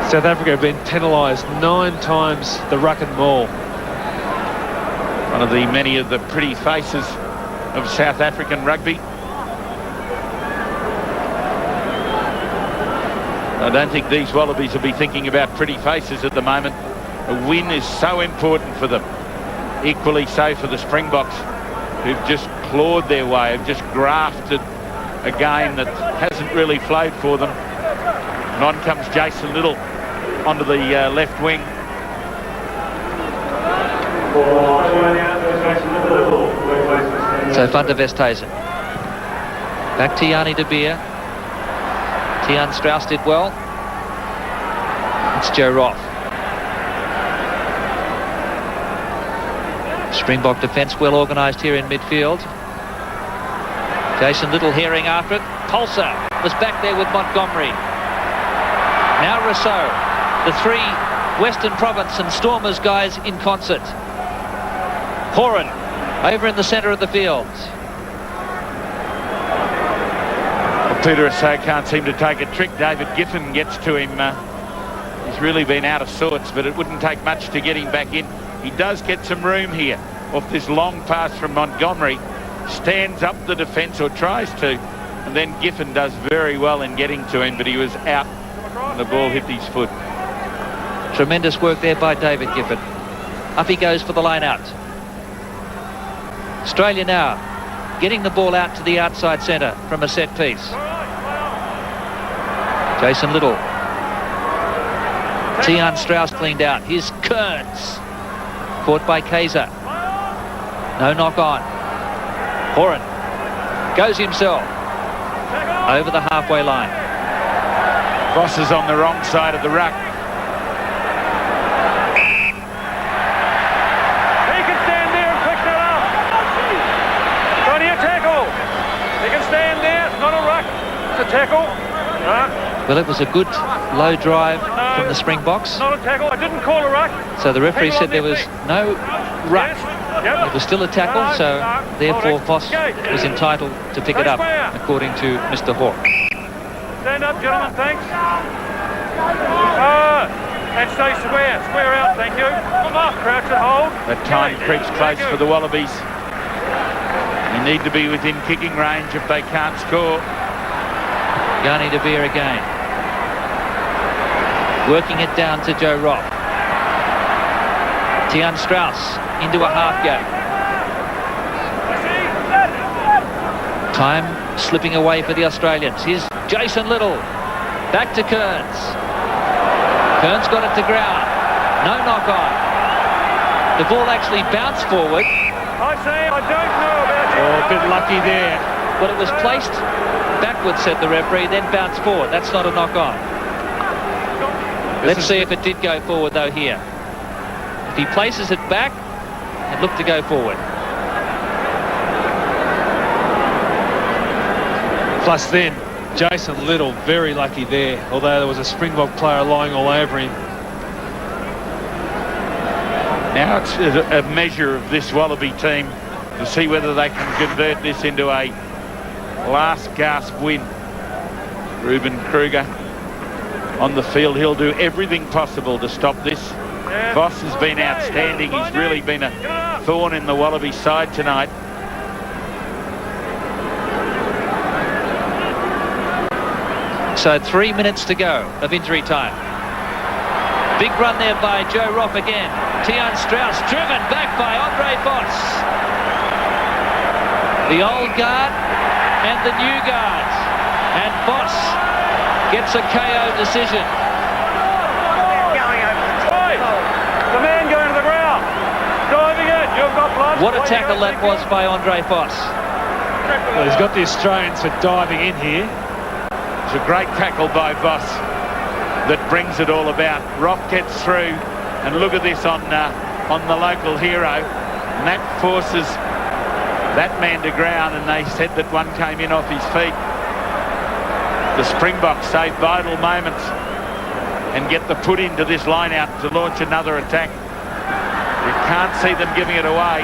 South Africa have been penalised 9 times the ruck and maul. One of the many of the pretty faces of South African rugby. I don't think these Wallabies will be thinking about pretty faces at the moment. A win is so important for them. Equally so for the Springboks, who've just clawed their way, have just grafted a game that hasn't really flowed for them. And on comes Jason Little onto the left wing. So Van der Westhuizen. Back to Yanni de Beer. Tiaan Strauss did well. It's Joe Roth. Springbok defence well organised here in midfield. Jason Little herring after it. Pulsar was back there with Montgomery. Now Rousseau. The 3 Western Province and Stormers guys in concert. Horan over in the centre of the field. Well, Peter Rousseau can't seem to take a trick. David Giffen gets to him. He's really been out of sorts, but it wouldn't take much to get him back in. He does get some room here off this long pass from Montgomery. Stands up the defence, or tries to, and then Giffen does very well in getting to him, but he was out and the ball hit his foot. Tremendous work there by David Giffen. Up he goes for the line out. Australia now getting the ball out to the outside centre from a set piece. Jason Little. Tiaan Strauss cleaned out. Here's Kearns. Caught by Kaiser. No knock on. Horan goes himself over the halfway line. Voss is on the wrong side of the ruck. He can stand there and pick that up. Only a tackle. He can stand there. It's not a ruck. It's a tackle. Well, it was a good low drive from the Springboks. Not a tackle. I didn't call a ruck. So the referee said there was no ruck. Yes. Yep. It was still a tackle, so therefore Voss was entitled to pick it up, according to Mr. Hawke. Stand up, gentlemen, thanks. And stay square. Square out, thank you. Crouch and hold. That time creeps close for the Wallabies. You need to be within kicking range if they can't score. Yanni de Beer again. Working it down to Joe Roth. Tiaan Strauss into a half gap. Time slipping away for the Australians. Here's Jason Little. Back to Kearns. Kearns got it to ground. No knock on. The ball actually bounced forward. I say, I don't know about you. Oh, a bit lucky there. But it was placed backwards, said the referee, then bounced forward. That's not a knock on. Let's see if it did go forward, though, here. If he places it back, it looked to go forward. Plus then, Jason Little, very lucky there, although there was a Springbok player lying all over him. Now it's a measure of this Wallaby team to see whether they can convert this into a last gasp win. Ruben Kruger on the field. He'll do everything possible to stop this. Voss has been outstanding. He's really been a thorn in the Wallaby side tonight. So 3 minutes to go of injury time. Big run there by Joe Roff again. Tian Strauss driven back by Andre Voss. The old guard and the new guard. And Voss gets a KO decision. The man going to the ground. Diving in. You've got blood. What a tackle that was by Andre Voss. Well, he's got the Australians for diving in here. It's a great tackle by Voss that brings it all about. Rock gets through, and look at this on the local hero, and that forces that man to ground, and they said that one came in off his feet. The Springboks save vital moments and get the put into this line out to launch another attack. You can't see them giving it away.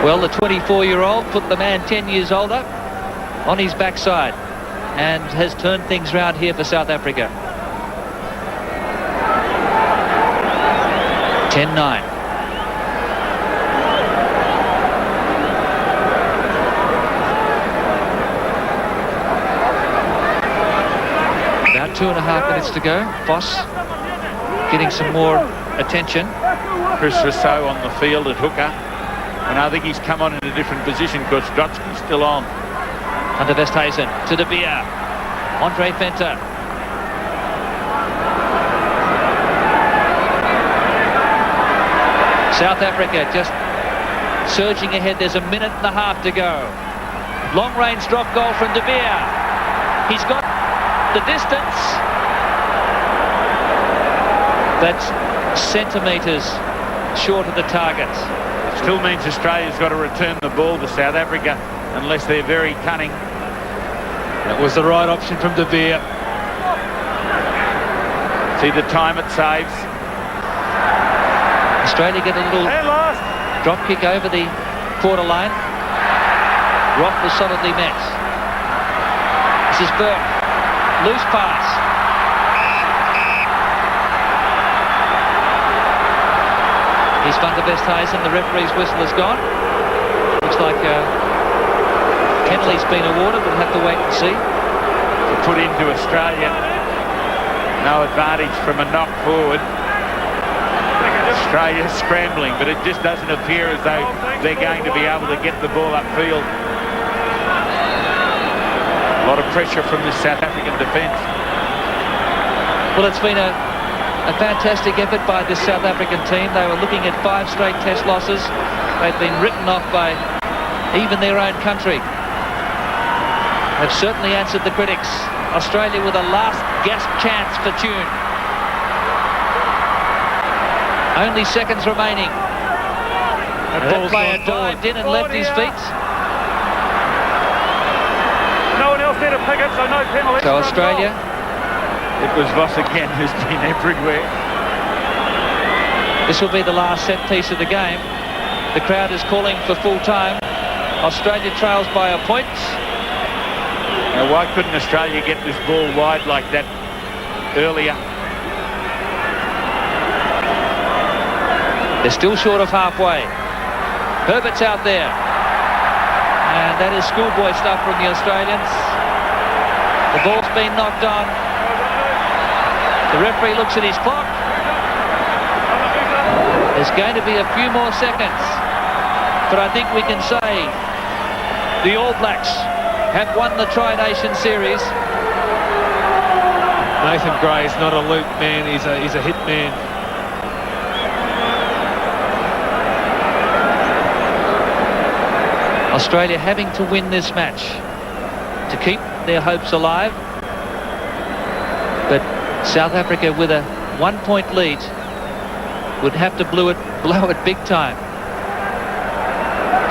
Well, the 24-year-old put the man 10 years older on his backside and has turned things round here for South Africa. 10-9. About 2.5 minutes to go. Voss getting some more attention. Chris Rousseau on the field at hooker. And I think he's come on in a different position because Drotsky's still on. Hunter Westhuizen to De Beer. Andre Venter. South Africa just surging ahead. There's a minute and a half to go. Long range drop goal from De Beer. He's got the distance. That's centimetres short of the target. Still means Australia's got to return the ball to South Africa unless they're very cunning. That was the right option from De Beer. See the time it saves. Australia get a little drop kick over the quarter line. Rock was solidly met. This is Burke. Loose pass. He's Hunter Westhuizen. The referee's whistle has gone. Looks like penalty's been awarded. We'll have to wait and see. To put into Australia. No advantage from a knock forward. Australia's scrambling, but it just doesn't appear as though they're going to be able to get the ball upfield. A lot of pressure from the South African defence. Well, it's been a fantastic effort by this South African team. They were looking at 5 straight test losses. They've been written off by even their own country. They've certainly answered the critics. Australia with a last gasp chance for tune. Only seconds remaining. That player dived in and left his feet. No one else there to pick it, so no penalty. So Australia. It was Voss again who's been everywhere. This will be the last set piece of the game. The crowd is calling for full time. Australia trails by a point. Now, why couldn't Australia get this ball wide like that earlier? They're still short of halfway. Herbert's out there. And that is schoolboy stuff from the Australians. The ball's been knocked on. The referee looks at his clock. There's going to be a few more seconds. But I think we can say the All Blacks have won the Tri-Nation Series. Nathan Gray's not a loop man, he's a hit man. Australia having to win this match to keep their hopes alive. But South Africa with a 1-point lead would have to blow it big time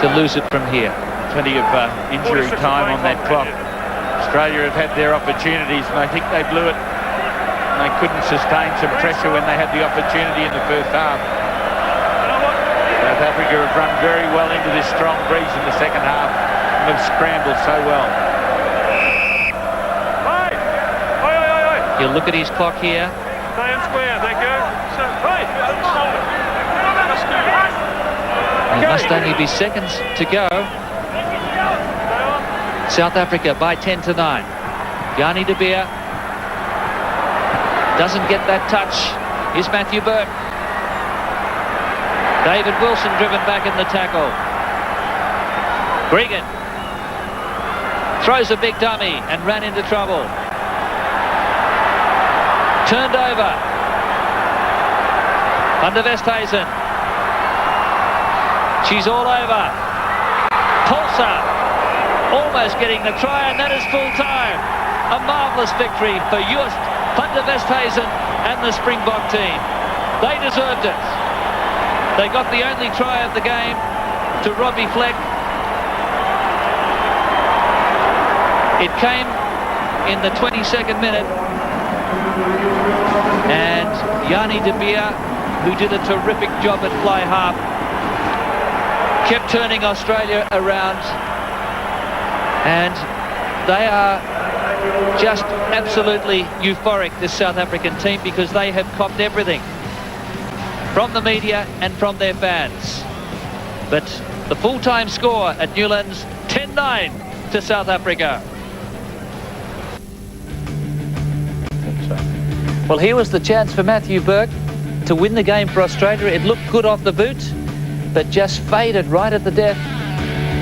to lose it from here. Plenty of injury time on that clock. Australia have had their opportunities, and I think they blew it. and they couldn't sustain some pressure when they had the opportunity in the first half. South Africa have run very well into this strong breeze in the second half and have scrambled so well. He'll look at his clock here. Stay in square, thank you. There must only be seconds to go. South Africa by 10-9. Yanni de Beer doesn't get that touch. Here's Matthew Burke. David Wilson driven back in the tackle. Gregan throws a big dummy and ran into trouble. Turned over. Van der Westhuizen. She's all over. Pulsar almost getting the try, and that is full time. A marvellous victory for Joost Van der Westhuizen and the Springbok team. They deserved it. They got the only try of the game to Robbie Fleck. It came in the 22nd minute, and Yanni de Beer, who did a terrific job at fly half, kept turning Australia around, and they are just absolutely euphoric, this South African team, because they have copped everything from the media and from their fans. But the full-time score at Newlands, 10-9 to South Africa. Well, here was the chance for Matthew Burke to win the game for Australia. It looked good off the boot, but just faded right at the death,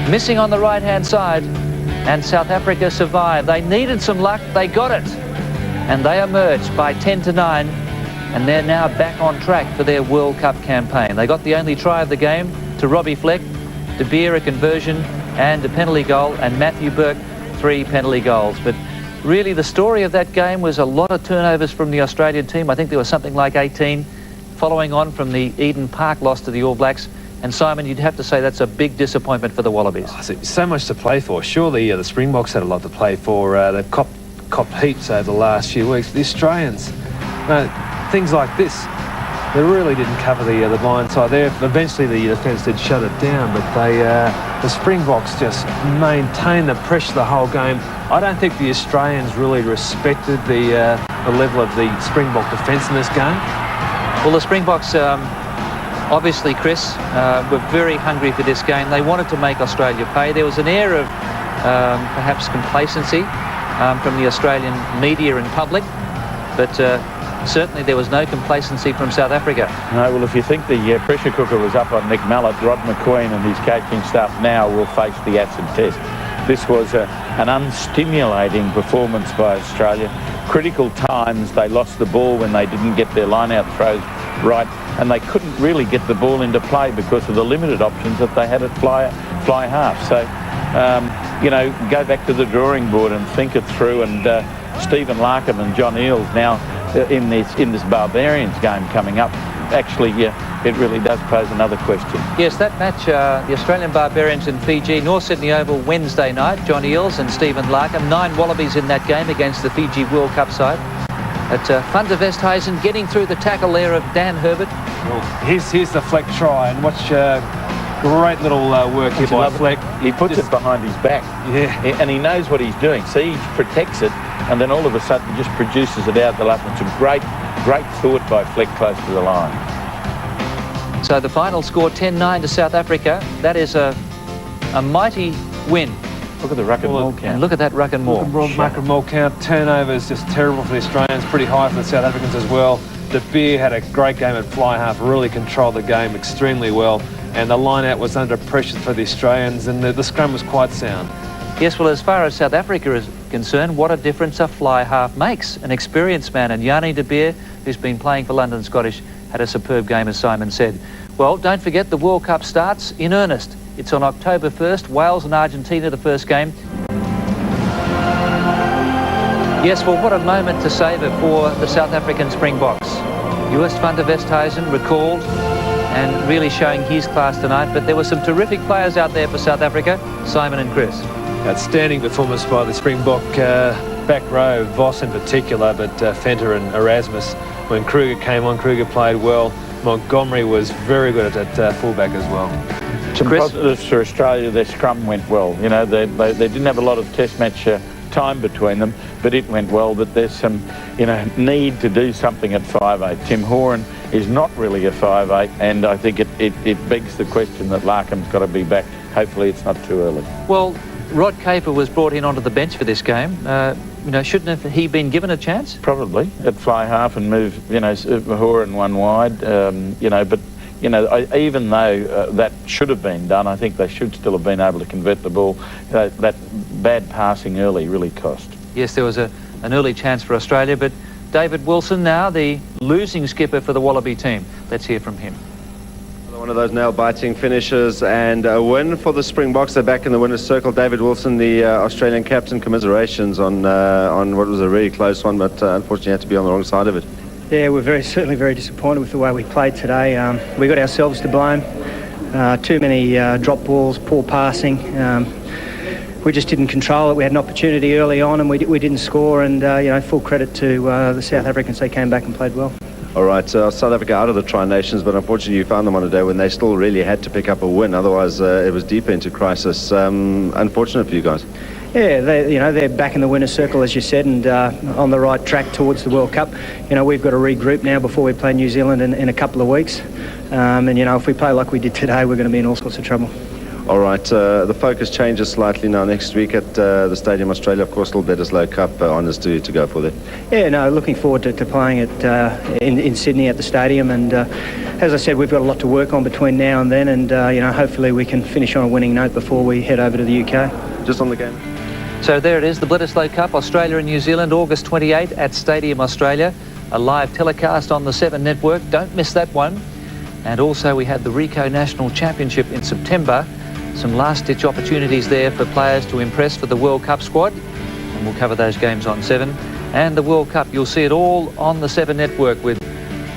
missing on the right-hand side, and South Africa survived. They needed some luck, they got it, and they emerged by 10-9, and they're now back on track for their World Cup campaign. They got the only try of the game to Robbie Fleck, De Beer a conversion and a penalty goal, and Matthew Burke 3 penalty goals. But really the story of that game was a lot of turnovers from the Australian team. I think there was something like 18, following on from the Eden Park loss to the All Blacks. And Simon, you'd have to say that's a big disappointment for the Wallabies. Oh, so much to play for. Surely the Springboks had a lot to play for. They've copped heaps over the last few weeks. The Australians, things like this, they really didn't cover the blind side there. Eventually the defence did shut it down, but the Springboks just maintained the pressure the whole game. I don't think the Australians really respected the level of the Springbok defence in this game. Well, the Springboks, obviously, Chris, were very hungry for this game. They wanted to make Australia pay. There was an air of perhaps complacency from the Australian media and public, but certainly there was no complacency from South Africa. No, well, if you think the pressure cooker was up on Nick Mallett, Rod McQueen and his coaching staff now will face the acid test. This was an unstimulating performance by Australia. Critical times, they lost the ball when they didn't get their line-out throws right, and they couldn't really get the ball into play because of the limited options that they had at fly half. So, you know, go back to the drawing board and think it through. And Stephen Larkham and John Eales now in this Barbarians game coming up, actually, it really does pose another question. Yes, that match, the Australian Barbarians in Fiji, North Sydney Oval, Wednesday night. John Eales and Stephen Larkham, 9 Wallabies in that game against the Fiji World Cup side. At Van der Westhuizen getting through the tackle there of Dan Herbert. Well, here's the Fleck try, and watch great little work here by Fleck. He puts it behind his back. Yeah. And he knows what he's doing. See, he protects it, and then all of a sudden just produces it out the lap. It's a great thought by Fleck close to the line. So the final score, 10-9 to South Africa. That is a mighty win. Look at the ruck and maul count. And look at that ruck and maul. Ruck and maul count. Turnovers just terrible for the Australians, pretty high for the South Africans as well. De Beer had a great game at fly half, really controlled the game extremely well, and the line-out was under pressure for the Australians, and the scrum was quite sound. Yes, well, as far as South Africa is concerned, what a difference a fly half makes. An experienced man, and Yanni de Beer, who's been playing for London Scottish, had a superb game, as Simon said. Well, don't forget the World Cup starts in earnest. It's on October 1st, Wales and Argentina, the first game. Yes, well, what a moment to savour for the South African Springboks. Joost Van der Westhuizen recalled and really showing his class tonight, but there were some terrific players out there for South Africa. Simon and Chris. Outstanding performance by the Springbok back row, Voss in particular, but Fenter and Erasmus. When Kruger came on, Kruger played well. Montgomery was very good at fullback as well. Some positives for Australia, their scrum went well. You know, they didn't have a lot of test match time between them, but it went well. But there's some, you know, need to do something at 5'8". Tim Horan is not really a 5'8", and I think it begs the question that Larkham's got to be back. Hopefully it's not too early. Well, Rod Caper was brought in onto the bench for this game. You know, shouldn't have he been given a chance? Probably at fly half and move, you know, Horan one wide. You know, but you know, even though that should have been done, I think they should still have been able to convert the ball. That bad passing early really cost. Yes, there was an early chance for Australia, but David Wilson now, the losing skipper for the Wallaby team. Let's hear from him. One of those nail-biting finishes and a win for the Springboks. They're back in the winner's circle. David Wilson, the Australian captain, commiserations on what was a really close one, but unfortunately had to be on the wrong side of it. Yeah, we're certainly very disappointed with the way we played today. We got ourselves to blame. Too many drop balls, poor passing. We just didn't control it. We had an opportunity early on and we didn't score, and you know, full credit to the South Africans. They came back and played well. All right, South Africa out of the Tri-Nations, but unfortunately you found them on a day when they still really had to pick up a win. Otherwise, it was deep into crisis. Unfortunate for you guys. Yeah, they're back in the winner's circle, as you said, and on the right track towards the World Cup. You know, we've got to regroup now before we play New Zealand in a couple of weeks. And, you know, if we play like we did today, we're going to be in all sorts of trouble. All right, the focus changes slightly now next week at the Stadium Australia. Of course, Little Low Cup honours to go for that. Yeah, no, looking forward to playing it in Sydney at the stadium. And as I said, we've got a lot to work on between now and then. And, you know, hopefully we can finish on a winning note before we head over to the UK. Just on the game. So there it is, the Bledisloe Cup, Australia and New Zealand, August 28 at Stadium Australia. A live telecast on the 7 network. Don't miss that one. And also we had the Rico National Championship in September. Some last-ditch opportunities there for players to impress for the World Cup squad. And we'll cover those games on 7. And the World Cup, you'll see it all on the 7 network with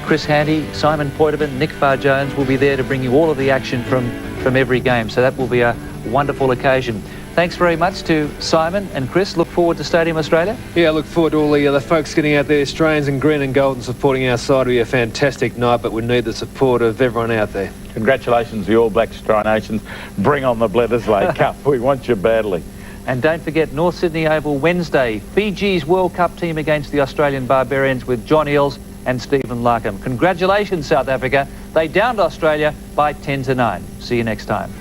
Chris Handy, Simon Poitevin, Nick Farr-Jones will be there to bring you all of the action from every game. So that will be a wonderful occasion. Thanks very much to Simon and Chris. Look forward to Stadium Australia. Yeah, I look forward to all the folks getting out there, Australians in green and gold, and supporting our side. It'll be a fantastic night, but we need the support of everyone out there. Congratulations, the All Blacks Tri-Nations. Bring on the Bledisloe Cup. We want you badly. And don't forget, North Sydney Oval Wednesday, Fiji's World Cup team against the Australian Barbarians with John Eales and Stephen Larkham. Congratulations, South Africa. They downed Australia by 10-9. See you next time.